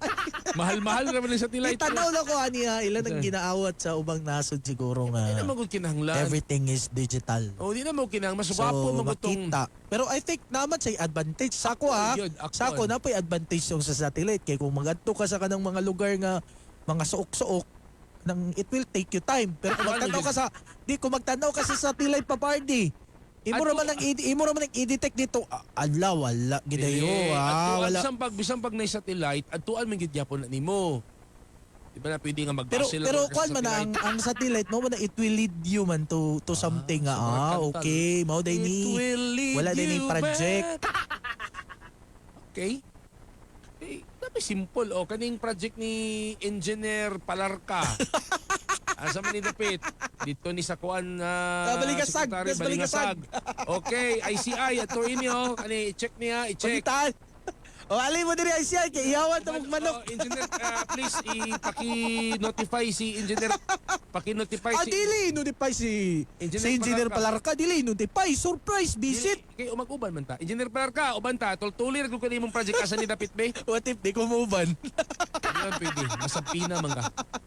Mahal-mahal naman yung satellite. Tanaw na ko ani ha. Ilan ang ginaawat sa ubang nasod siguro nga. Hindi na magod kinahanglan. Everything is digital. Hindi na magod kinahanglan. Mas gwapo magutong. Pero I think naman say advantage. Sako ha. Sako na pa'y advantage yung sa satellite. Kaya kung magadto ka sa kanang mga lugar nga mga suok-suok, it will take you time. Pero kung magtanaw ka sa satellite Papardi, imo raman ang i-detect dito. Wala gidayo. Wala. Bisang pag na satellite, adtuan man gid gyapon na nimo. Di ba na pwede nga mag-basil pero kuan man ang satellite mo man it will lead you man to something okay. Mao day ni wala day ni project. Okay. Dapat simple kaning project ni Engineer Palarca. Asa man ni dapit? Dito ni sa kuan Baligasag. Okay, ICI ato inyo. Kani i-check niya, i-check. O, alay mo din siya. Kaya iyawan ito manok. Engineer, please, i-notify si Engineer. Paki-notify si... Dili, notify si Engineer Palarca. Dili, notify. Surprise visit. Kaya umag-uban man ta. Engineer Palarca, uban ta. Tultulir kung kanimong project asa ni Dapit Bay. What if di ko mauban? Hindi man pwede. Masampina man ka.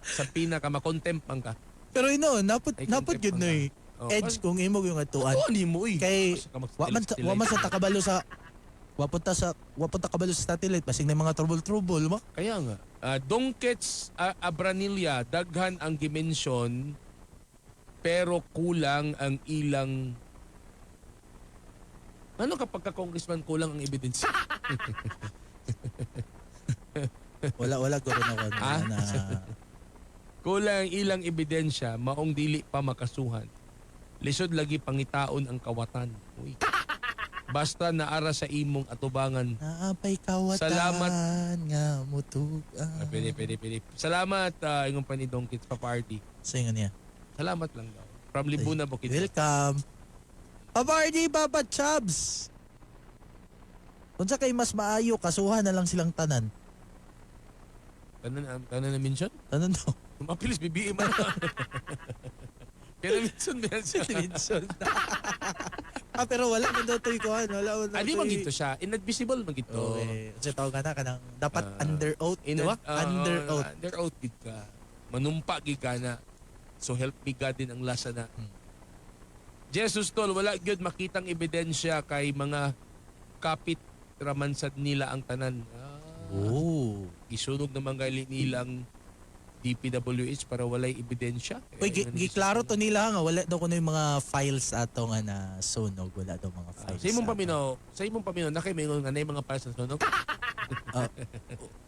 Sampina ka, makontempt man ka. Pero napot yun na eh. Oh, Edge kung imog yung atuan. Oo, ni mo eh. Kay, waman sa takabalo sa... Wapunta kabalo sa satellite. Basing na yung mga trouble-trouble mo. Kaya nga. Dongkets Abranilla, daghan ang dimensyon, pero kulang ang ilang... Ano kapag ka-congressman kulang ang ebidensya? wala ko rin ako na... Kulang ang ilang ebidensya, maong dili pa makasuhan. Lisod lagi pangitaon ang kawatan. Uy. Basta naara sa imong atubangan. Naapay kawatan. Salamat. Nga mutug. Pwede. Salamat, ingong pa ni Dongkits pa party. Sa'yo niya. Salamat lang daw. From Libuna, Bukid. Welcome. Paparty, Papa Chubs. Kung sa kay mas maayo, kasuhan na lang silang tanan. Tanan na mention? Tanan daw. Mapilis, BBM man. Kaya na mention. Pero wala man daw ito ikuhan. Di magito siya. Inadmissible magito. Okay. Kasi tawag ka na kanang dapat under oath. Under oath. Under oath gid ka. Manumpa gid ka na. So help me God din ang lasa na. Jesus tol, wala gyud makitang ebidensya kay mga kapit ramansad nila ang tanan. Isunog naman gali nilang DPWH para walay ebidensya. Uy, giklaro to nila nga wala daw kuno yung mga files ato nga na sunog, wala daw mga files. Sa imong paminaw na kay mingon nga nay mga files sa sunog.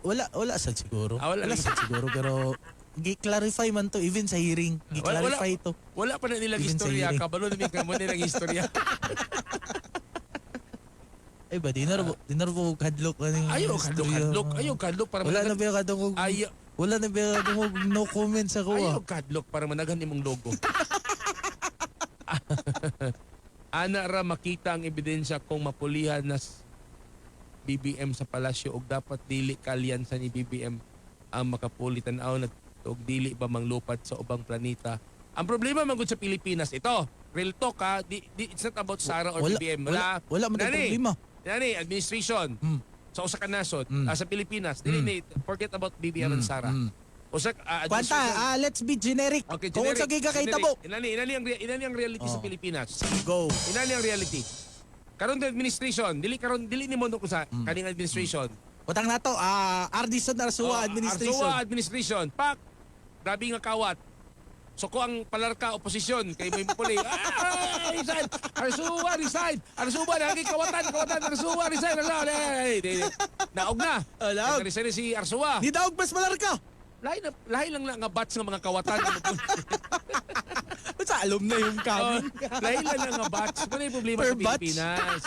Wala sad siguro. Wala sad siguro pero gi-clarify man to even sa hearing. Gi-clarify to. Wala pa na nilang istorya, kabalo na mi kamo nilang istorya. Ay ba, di na po kadlok. Ayaw kadlok. Para wala na ba kadlok? Wala na ba no comments ako? Ayaw kadlok para managhan imong logo. Ana ra makita ang ebidensya kung mapulihan na BBM sa palasyo og dapat dili kalyansa ni BBM ang makapuli tan-aw og dili ba manglupad sa ubang planeta. Ang problema man gud sa Pilipinas ito. Real talk ha, it's not about Sara or BBM. Wala man problema. Nani, administration. Sa usa ka nasod, sa Pilipinas, dili forget about BBM and Sara. Usa Kwanta, let's be generic. Okay, kung sa giga kay tabo. Inani ang reality sa Pilipinas. Go. Inani ang reality. Karon administration, dili nimo ko sa kaning administration. Utang nato, Ardison Arsua administration. Arsua administration. Pak. Grabe nga kawat. So ko ang Palarca oposisyon kay may puli. Resign! Resign! Arsua naging kawatan! Arsua resign! Naog na! Resign si Arsua. Di daog mas Palarca! Lahi lang nga batch ng mga kawatan. Sa alum na yung kami. Lahi lang nga batch. Muna yung problema sa Pilipinas.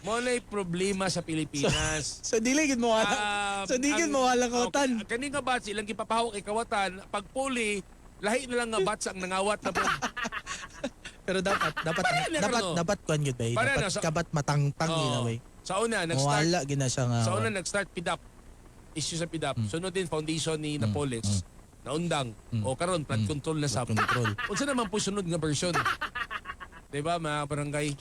Muna yung problema sa Pilipinas. So diligid mo wala. Wala kawatan. Kani nga batch, ilang ipapahawak kay kawatan. Pag puli, lahi na lang nga batch ang nangawat na po. Pero dapat kuan gyud bay. Dapat matangtang ina way. Sa una nag-start. Wala gina siya nga. Sa una nag-start PIDAP. Issue sa PIDAP. Sunod din foundation ni Napoles. Naundang. O karon flood control na sab. Unsa naman po sunod nga version? 'Di ba mga barangay?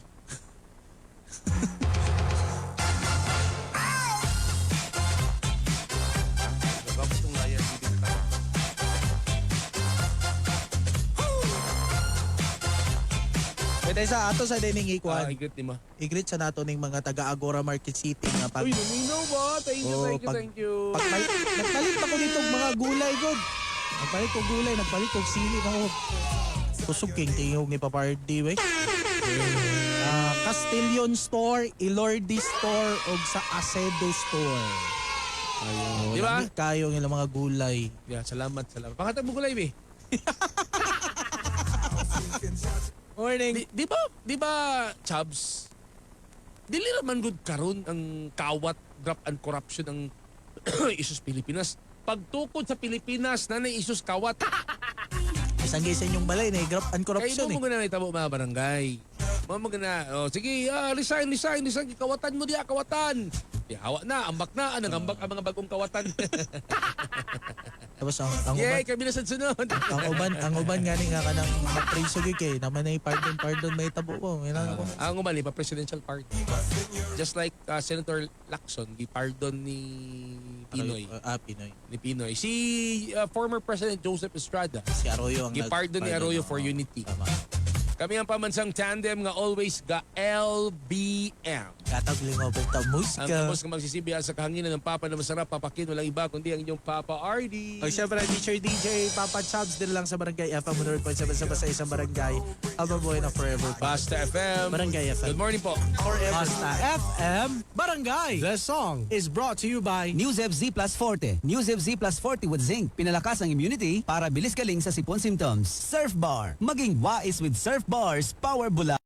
Pwede sa ato sa dining ikuan. Igrit sa nato ning mga taga Agora Market City nga pag. Uy, luminaw ba? Thank you. Nagpalit ako dito mga gulay god. Nagpalit ko gulay, nagpalit ko sili na ko. Kusog king tingog ni Papardi we. Castillon Store, Ilordi Store ug sa Acedo Store. Ayun. Di ba? Kayo ng mga gulay. Yeah, salamat. Pangatag mo gulay be. Morning. Di ba, Chubs? Dili raman good karon ang kawat, graft and corruption ang isus Pilipinas. Pagtukod sa Pilipinas, nanay isus kawat. Isang gisa inyong balay na graft and corruption. Kaya mo muna na itabo mga barangay. Mamo na. Oh, sige, resign. Kawatan mo diya, kawatan. Hawa na, ambak na. Anong ambak ang mga bagong kawatan? Tapos ang Yay, uban, kami na sa sunod. ang uban nga ni nga ka ng mapriso kay naman ay pardon may tabo ko. Ang umali pa presidential pardon. Just like Senator Lacson, gipardon ni Pinoy. Pinoy. Ni Pinoy. Si former President Joseph Estrada. Si Arroyo ang gipardon ni Arroyo for unity. Kami ang pamansang tandem nga always ga LBM. Katagling over ta musika. Ang tapos nga magsisibihan sa kahanginan ng Papa na masarap, papakin walang iba kundi ang inyong Papa RD. O siyempre, Teacher DJ, Papa Chubs din lang sa Barangay FM 100.7 sa isang barangay. Albaboy na forever. Basta FM. Barangay FM. Good morning po. Forever. Basta FM Barangay. The song is brought to you by News FZ Plus Forte. News FZ Plus Forte with zinc. Pinalakas ang immunity para bilis galing sa sipon symptoms. Surf Bar. Maging wais with Surf Bars. Power Bula.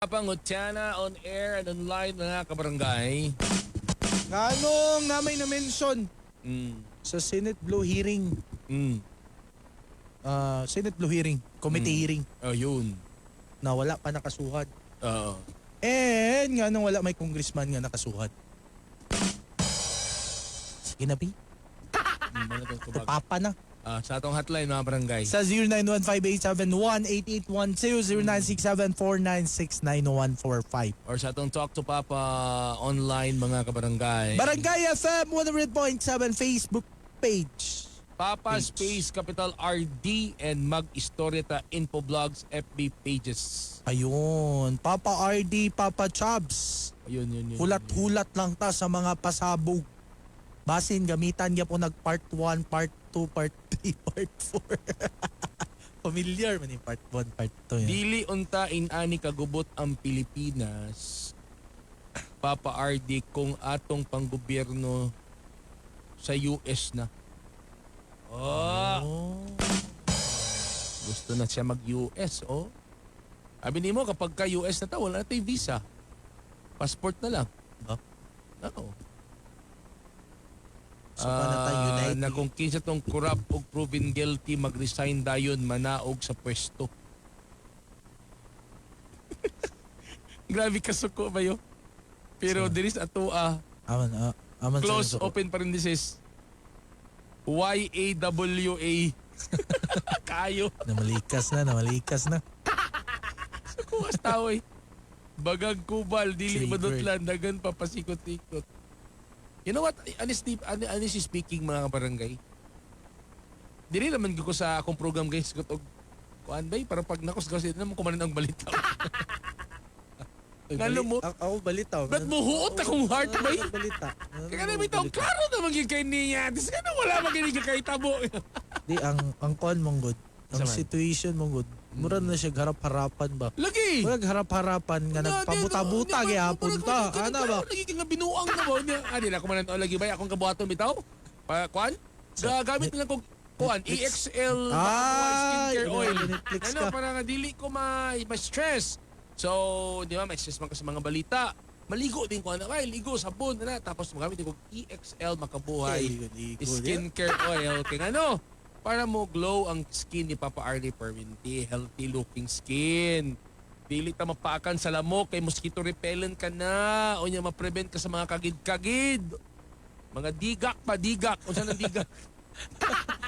Pangutana on air and online mga kabarangay. Anong namay na mention sa Senate Blue hearing? Senate Blue hearing, committee hearing. Oh, yun. Na wala pa nakasuhan. Oo. And nga nung wala may congressman nga nakasuhan. Sige na, P. Papa na. Sa atong hotline mga barangay. Sa 0915-871-8812, 0967-496-9145. Or sa atong Talk to Papa online mga kabarangay. Barangay FM 100.7 Facebook page. Papa Space Capital RD and Mag Historieta Infoblogs FB pages. Ayun. Papa RD, Papa Chubs. Ayun. Hulat-hulat lang ta sa mga pasabog. Basin gamitan niya po nag part 1, part 2, part 3, part 4. Familiar man yung part 1, part 2 yan. Dili unta inani kagubot ang Pilipinas. Papa RD kung atong panggobyerno sa US na. Gusto na siya mag-US, Sabi ni mo, kapag ka-US na ta, wala na tayong visa. Passport na lang. Oo. So, na kung kinsa tong corrupt o proven guilty, mag-resign dayon manaog sa pwesto. Grabe kasuko ba yun? Pero there is aman sa close open parenthesis. YAWA. Kayo. Namalikas na. Sa kuwas tao Bagag kubal, dili madutlan, dagan pa pasikot-ikot. You know what? Honestly speaking mga barangay, dili naman ko sa akong program guys, kuan bay, para pag nakos kasi naman kumanan ang balita. Ngalo mo? Ako balita. Ba't mo huot akong heart bay? Balita. Kaya naman ito, klaro naman yung kay niya. Dis ka na wala maginig kay tabo. Di, ang kuan mong good. Ang Saman. situation mong good. Mura na siya harap-harapan ba? Lagi! Mura harap-harapan nga nagpabuta-buta gyapon ta. Ana ba? Lagi nga binuang na mo. Di na kumanan o lagi ba? Akong kabuhaton bitaw? Kuan? Gagamit lang kong kuan. EXL skincare oil. Ano, para nga dili ko ma-stress. So, di ba, may stress man ka sa mga balita. Maligo din ko na, ligo, sabon na. Tapos magamit ko EXL Makabuhay skincare oil. Kaya ano, para mo glow ang skin ni Papa Arlie Perminti. Healthy looking skin. Dili ta mapakan sa lamok, kay mosquito repellent ka na. O niya ma-prevent ka sa mga kagid-kagid. Mga digak. O saan ang digak?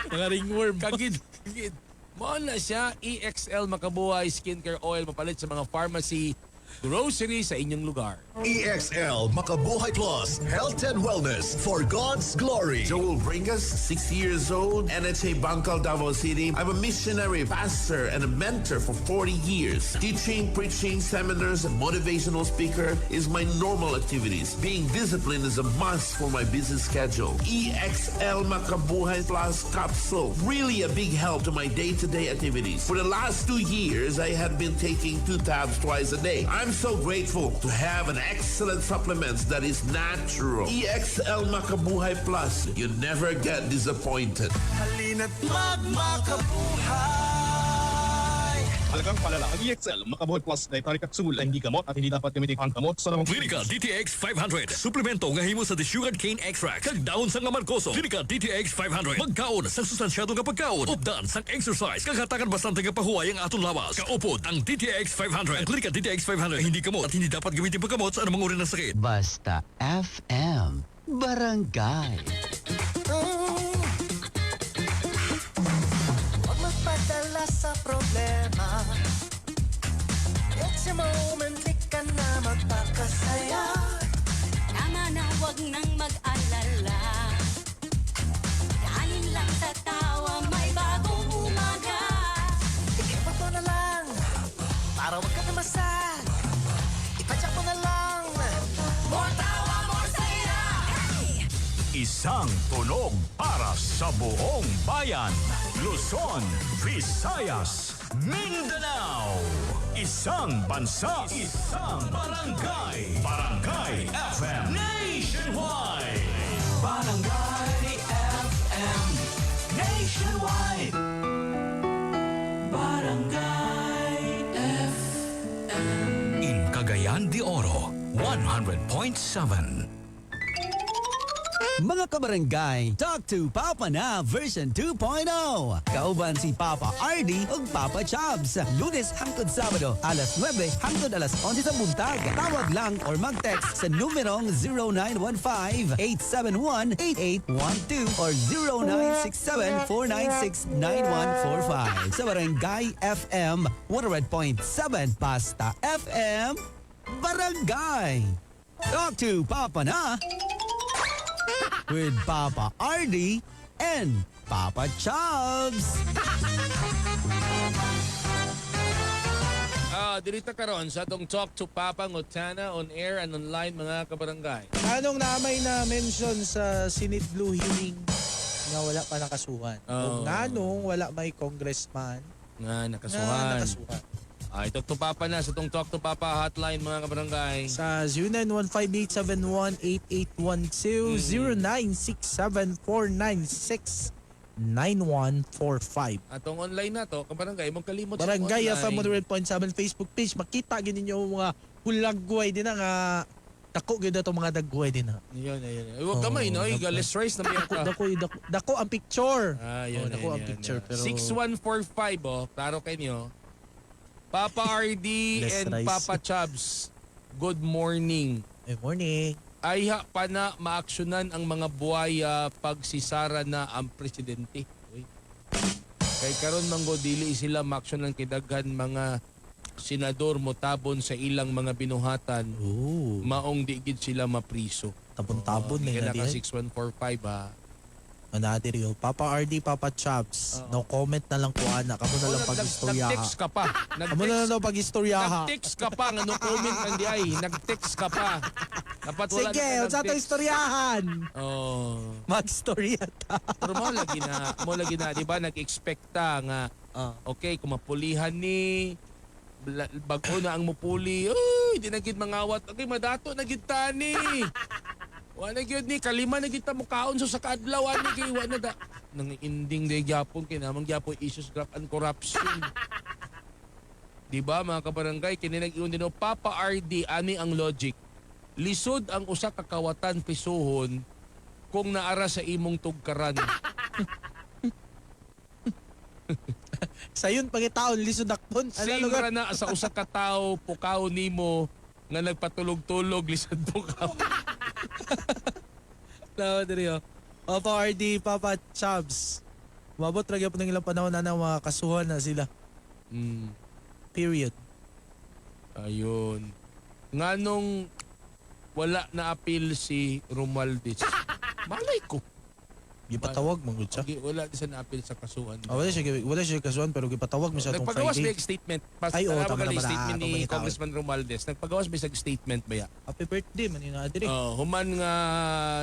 Mga ringworm. Kagid. Mahal na siya, EXL Makabuhay skincare oil mapalit sa mga pharmacy, grocery sa inyong lugar. EXL Makabuhay Plus, health and wellness for God's glory. Joel Bringas, 60 years old, NHA Bangkal, Davao City. I'm a missionary, pastor, and a mentor for 40 years. Teaching, preaching, seminars, and motivational speaker is my normal activities. Being disciplined is a must for my busy schedule. EXL Makabuhay Plus capsule, really a big help to my day-to-day activities. For the last 2 years, I have been taking 2 tabs twice a day. I'm so grateful to have an excellent supplement that is natural. EXL Makabuhay Plus. You never get disappointed. Halina't magmakabuhay! Halagang palala, ang EXL Makabuhay Plus na itarik at sumul ay hindi gamot at hindi dapat gamitin ang gamot sa namang Clinica DTX 500. Suplemento nga himo sa desugared cane extract. Kag daon sa nga markoso. Clinica DTX 500. Magkaon sa sustansyado nga pagkaon. Updan sang exercise. Kag hatagan bastante nga pahuway ang aton lawas. Kaupod ang DTX 500. Ang Clinica DTX 500 hindi gamot at hindi dapat gamitin paggamot sa anumang uri ng sakit. Basta FM Barangay. Huwag magpadala sa problema. It's a moment, di ka na magpakasaya. Tama na, wag nang mag-alala. Kanin lang sa tawa, may bagong umaga. Ikaw to na lang, para wag ka na masag. Ipadyak mo na lang. More tawa, more saya. Hey! Isang tunog para sa buong bayan. Luzon, Visayas, Mindanao. Isang bansa, isang barangay. Barangay FM Nationwide. Barangay FM Nationwide. Barangay FM. In Cagayan de Oro, 100.7. Mga kabarangay, Talk to Papa na version 2.0. Kauban si Papa RD ug Papa Chubs. Lunes hangtod Sabado, alas 9 hangtod alas 11 sa buntag. Tawag lang or mag-text sa numerong 0915-871-8812 or 0967-496-9145. Sa Barangay FM 100.7 Basta FM Barangay. Talk to Papa na with Papa RD and Papa Chubs. Dirita karon sa atong Talk to Papa Ngutana on air and online mga kabarangay. Anong namay na mention sa Senate Blue hearing nga wala pa nakasuhan? Kung nganong wala may congressman nga na nakasuhan. nakasuhan. Ay, Talk to Papa na sa itong Talk to Papa hotline mga kabarangay. Sa 0915-871-8812, 0967-496-9145. Atong online na to, kabarangay, mong kalimot Barangay sa FM online. 100.7 Facebook page. Makita gini nyo mga hulagway din na nga dako gid to mga dagway din na. Yun. Huwag gamay, no? Let's race na may Dako ang picture. Yun, dako ang picture. Pero 6145, klaro kayo. Papa RD and Rice. Papa Chubs, good morning. Good morning. Ay pa na maaksyonan ang mga buhaya pag sisara na ang presidente. Uy. Kay karon manggo dili sila maaksyonan kay daghan mga senador motabon sa ilang mga binuhatan. Maong di gid sila mapriso. Tabon-tabon na na ka 6145 ha. Another yun. Papa RD, Papa Chubs. No comment na lang po, anak. Kamu na lang pag-istoryaha. Nag-text ka pa. Kamu na lang pag-istoryaha. Nag-text ka pa. No comment nandi ay. Nag-text ka pa. Dapat wala Sige, na sa ito istoryahan. Mag-storya ta. Pero mo lagi na, di ba, nag-expect ta nga, okay, kung mapulihan ni, bago na ang mupuli, uy, di na gid mangawat. Okay, madato na gid ta ni. Wala gyud ni kalima na kita mukaon so sa kaadlaw ani kay wala da nang ending day gyapon kinamang gyapon issues graft and corruption. Di ba mga kabarangay kini nag-iyon din Papa RD ani ang logic. Lisod ang usa ka kawatan pisuhon kung naara sa imong tugkaran. Sayon pangitaon lisod akton. Same ra na sa usa ka tawo pukaw nimo nga nagpatulog-tulog lisod pukaw. No, diri Papa RD, Papa Chubs. Mabot ra gyapon ng ilang panahon na mga kasuhan na sila. Period. Ayun. Nganong wala na appeal si Romualdez? Malay ko. Gipatawag man gud siya. Wala di sa na-appeal sa kasuhan. Wala siya kasuhan pero gipatawag mi sa tong Nagpagawas Friday. may statement. Ay, oo, tama Magaling naman statement ni Congressman Romualdez. Nagpagawas may statement ba ya? Happy birthday man ina diri. Human nga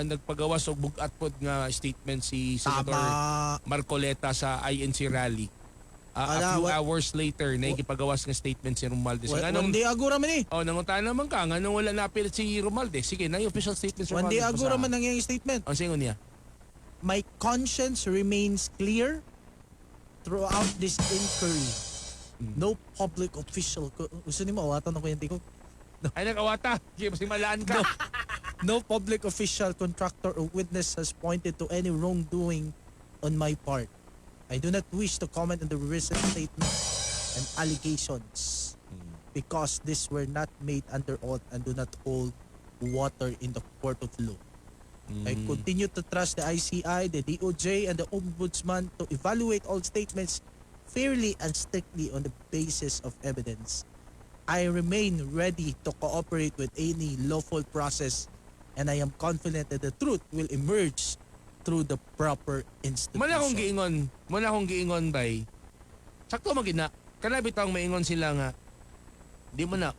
nagpagawas og bugat pod nga statement si Senator Marcoleta sa INC rally. A few hours later, naigipagawas nga statement si Romualdez. One day ago raman eh. Nangunta naman ka, nga nung wala na-appeal si Romualdez. Sige, na yung official statement si One Romualdez. day ago raman ang iyang statement. Ang singon niya? My conscience remains clear throughout this inquiry. No public official. Gusto ni mo awatan ako yung tiko? Ay, nag-awata. Kasi malaan ka. No public official, contractor, or witness has pointed to any wrongdoing on my part. I do not wish to comment on the recent statements and allegations because these were not made under oath and do not hold water in the court of law. I continue to trust the ICI, the DOJ, and the Ombudsman to evaluate all statements fairly and strictly on the basis of evidence. I remain ready to cooperate with any lawful process, and I am confident that the truth will emerge through the proper institution. Muna akong giingon bay. Sakto magina. Kana bitang maingon sila nga di mo na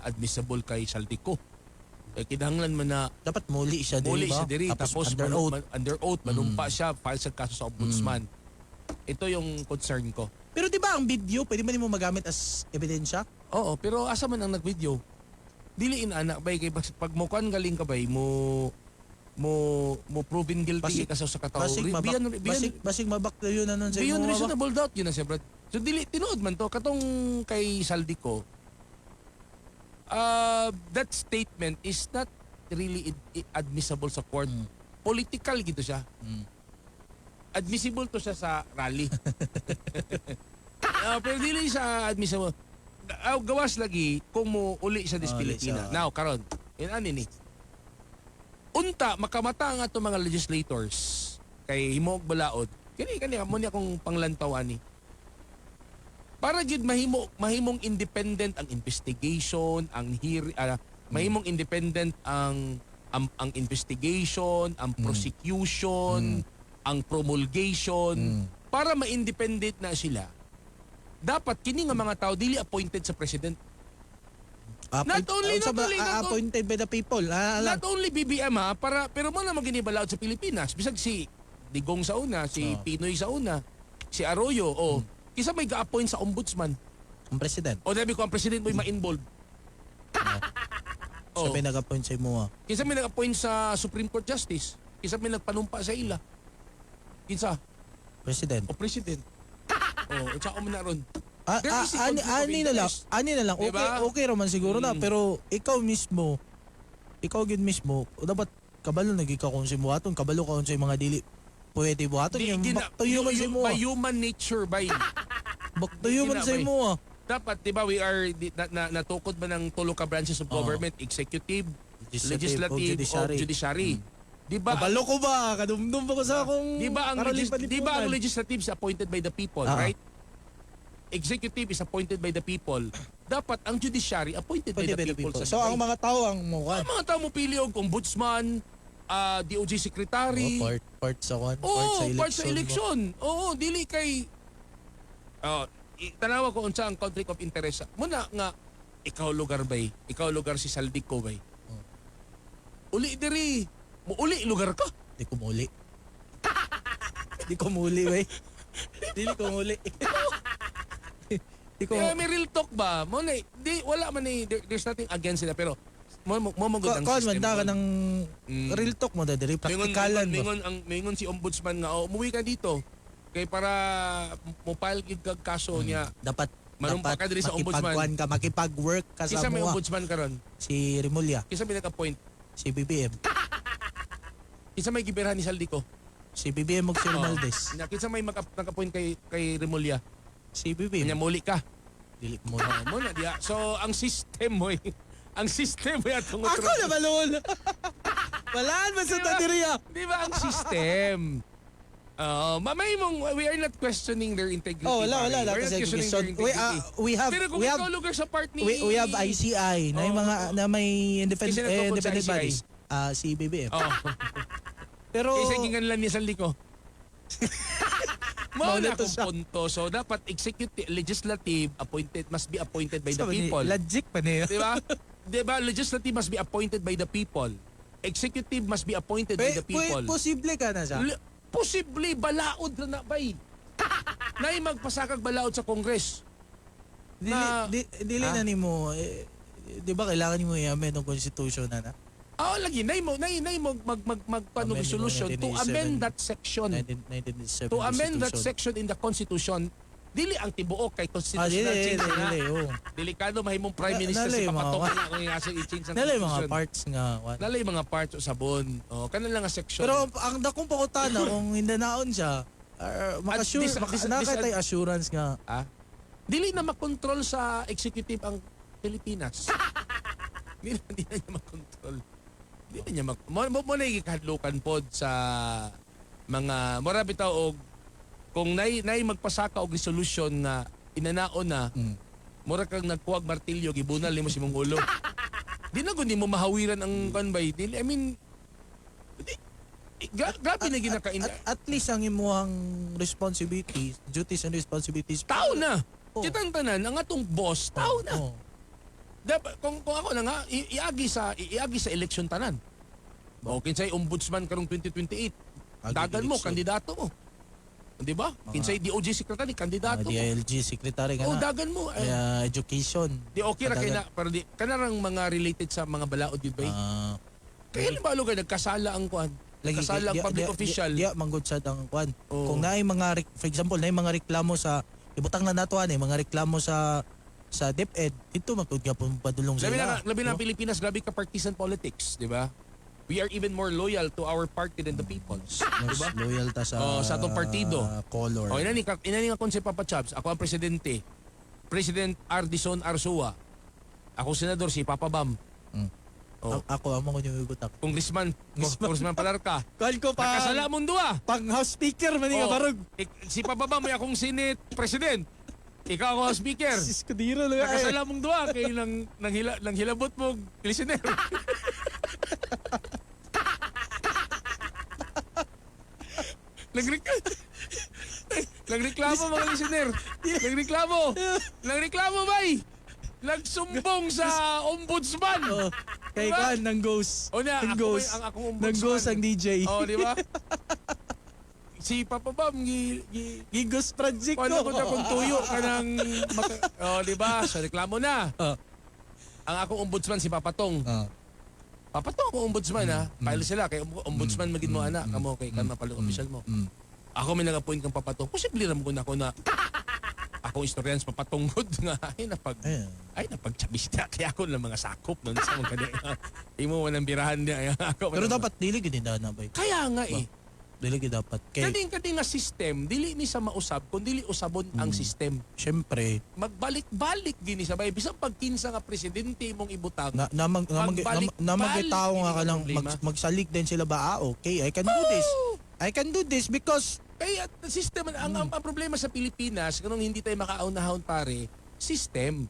admissible kay Saldico. Kinahanglan man na dapat muli siya diri tapos under oath manumpa siya file sa kaso sa ombudsman. Ito yung concern ko. Pero di ba ang video pwede man mo magamit as ebidensya? Oo, pero asa man ang nag-video? Dili anak bay kay pag mo kan galing ka bay mo proven guilty ka sa katawo. Basig mabak na yun anon sa beyond reasonable doubt yun na siya, Brad. So dili tinuod man to katong kay Saldico. that statement is not really admissible sa court. Political gito siya. Admissible to siya sa rally. Pero dili siya admissible. Gawas lagi kung mo uli sa Pilipinas. Now, karon, yun ani ni. Unta, makamata ang ato mga legislators kay himog balaod. Kani amo ni akong panglantawan ni. Para gid mahimong independent ang investigation, ang mahimong independent ang investigation, ang prosecution, ang promulgation, para ma-independent na sila. Dapat kini nga mga tao dili appointed sa president. Not only appointed by the people. Not only BBM pero mo na maginibalaod sa Pilipinas. Bisag si Digong sa una, si Pinoy sa una, si Arroyo, kisa may ga-appoint sa ombudsman. Ang president. O sabi ko, ang president mo ma-involve. Kisa may nag-appoint sa imo. Kisa may nag-appoint sa Supreme Court Justice. Kisa may nagpanumpa sa ila. Kisa? President. O president. Itsa ko na ron. Ani na lang. Diba? Okay raman siguro na. Pero ikaw gid mismo, dapat kabalo naging ka kung si Muaton, kabalo ka kung sa mga dili. Pwede buhaton yung baktuyo man sa imo. By human nature, by. Baktuyo man sa imo. Dapat, di ba, we are natukod ba ng tulo ka branches of government, executive, legislative, o judiciary. Di ba? Kabalo ko ba? Kadumdum ba ko sa akong Di ba ang legislative is appointed by the people, right? Executive is appointed by the people. Dapat ang judiciary appointed by the people. So ang mga tao ang mukan. Ang mga tao mo pili og ombudsman, DOJ secretary. Part sa election. Oo, dili kay tanawa ko unsa ang conflict of interest. Muna nga ikaw lugar bay, ikaw lugar si Saldico bay. Uli diri, mo uli lugar ka. Di ko muli. Di ko muli bay. Dili ko muli. May real talk ba? Mo na di wala man ni there's nothing against sila pero mo magud ang system. Ka ng real talk mo diri praktikalan mo. Mingon si ombudsman nga umuwi ka dito kay para mo file gid kag kaso niya. Dapat manumpa ka diri sa ombudsman. Makipag-work ka sa Kisa may ombudsman karon? Si Remulla. Kisa may nag-appoint? Si BBM. Kisa may gibirhan ni Saldico? Si BBM og si Romualdez. Kisa may nag-appoint kay Remulla? Si BBM. Nya muli ka. Dili mo na diya. So ang system mo ang system mo atong ako na balon. Walaan man sa tadiriya. Di ba ang system? Mamay mong we are not questioning their integrity. Wala. We have lugar sa part ni we have ICI na may independent body. Si BBM. Pero kasi gingan lang ni Saldico. Mauna akong punto. So, dapat executive, legislative, must be appointed by the people. Logic pa niya. Diba? Diba? Legislative must be appointed by the people. Executive must be appointed by the people. Posible ka na siya? Posible. Balaod na bay. Nay magpasakag balaod sa Congress. Dili na ni mo. Di ba kailangan ni mo i-amend ang constitution na? Lagi nay mo resolution to amend that section. 1997 to amend that section in the constitution. Dili ang tibuok kay constitutional change na. Delikado mahimong prime minister sa papatok na kung i-change ang constitution. Nalay mga parts nga. Nalay mga parts o sabon. Kanang lang nga section. Pero ang dakong pakutana kung hindi naon siya, nakatay assurance nga. Dili na makontrol sa executive ang Pilipinas. Dili na niya makontrol. Dili na niya mo na ikahadlukan pod sa mga morabi tao og kung nay magpasaka og resolution na inanaon na mura kang nagkuwag martilyo gibunal nimo si mong ulo. Di na kundi mo mahawiran ang kanbay. I mean grabe na ginakain. At least ang imuhang responsibilities, duties and responsibilities. Tao na. Kitang tanan ang atong boss, tao na. Kung ako na nga iagi sa eleksyon tanan. Kinsay ombudsman karong 2028. Dagan mo kandidato mo. Di ba? Kinsay DOJ secretary kandidato mo. DLG secretary kana. Dagan mo. Education. Di okay ra kay na pero di kanarang mga related sa mga balaod yun ba? Kaya na ba lugar nagkasala ang kuan? Nagkasala ang public official. Diya manggod sa ang kuan. Kung naay mga for example naay mga reklamo sa ibutang na nato mga reklamo sa sa DepEd, ito magtud nga padulong Labi sila. na Pilipinas, grabe ka partisan politics, di ba? We are even more loyal to our party than the people's. Mas Diba? loyal ta sa sa atong partido. Color. O, inani nga kon si Papa Chabs. Ako ang presidente. President Ardison Arsua. Ako senador si Papa Bam. Ako amo ko yung ibutak. Congressman Palarca. Kuhan ko pa. Nakasala mong duwa. Pang House Speaker man nga barog. Si Papa Bam may akong Senate President. Ikaw ako ang speaker. Sis kadiro lang. Nakasala mong duwa kay nang hilabot mo listener. Nagreklamo mga listener. Nagreklamo bay. Nagsumbong sa ombudsman. Kay Diba? Kwan nang ghost. O na, Nang ako ghost. ang akong Nang ombudsman. ghost ang DJ. O, di ba? Si Papa Bam, Ghost project ko. Paano ko na kung tuyo ka ng... O, di ba? Sa reklamo na. Ang akong ombudsman, si Papa Tong. Papa Tong, akong ombudsman, ha? File sila. Kay ombudsman magin mo, anak. Kamo, kay kan mapalong official mo. Ako may nag-appoint kang Papa Tong. Posible ram ko na ako na... Akong historians papatungkod nga ay napagtsabista kaya ako ng mga sakop noon sa mga kanina. Imo man ang birahan niya. Pero dapat dili gid na bay. Kaya nga eh. Dili gid dapat kay Kading nga system dili ni sa mausab kun dili usabon ang system. Syempre, Magbalik-balik gini sa bay bisang pagkinsa nga presidente imong ibutang. namagitaw nga ka lang magsalig din sila ba okay I can do this because kaya system ang problema sa Pilipinas kanang hindi tayo makaaunahon pare system.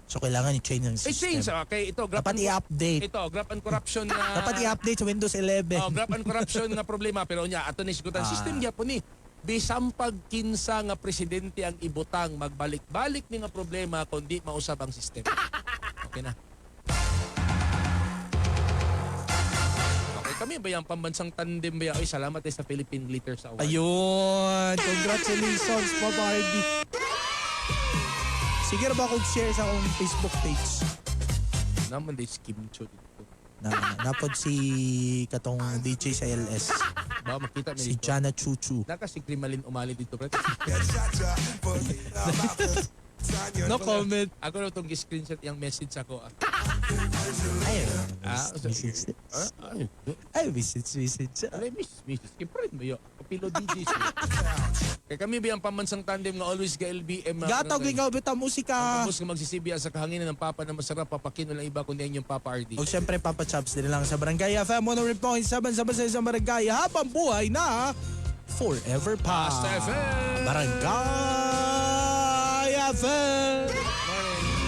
So kailangan i-change ang system. I-change okay ito dapat i-update. Ito graph and corruption na dapat i-update sa Windows 11. graph and corruption nga problema pero nya ato ni sigutan system gyapon ni. Bisang pagkinsa nga presidente ang ibutang magbalik-balik ni nga problema kundi mausab ang system. Okay na. Kami ba yung pambansang tandem ba? Ay, salamat sa Philippine Glitters Award. Ayun! Congratulations, Papa Hardy. Sige na ba akong share sa akong Facebook page? Naman day skim cho dito. Napod si katong DJ sa LS. Ba makita si Jana Chuchu. Naka si Krimalin umali dito, pre. No comment. Ako na itong screenshot yung message ako. Message. Kiprin mo yun. Kapilo DJs. Kaya kami ba yung pamansang tandem nga always ka LBM. Gatawag ikaw bita musika. Ang tapos ka magsisibya sa kahanginan ng Papa na masarap. Papakin walang iba kundi yung Papa RD. O siyempre Papa Chops din lang sa Barangay FM 100.7 sa Barangay habang buhay na forever pa. Basta FM. Barangay FM. Morning.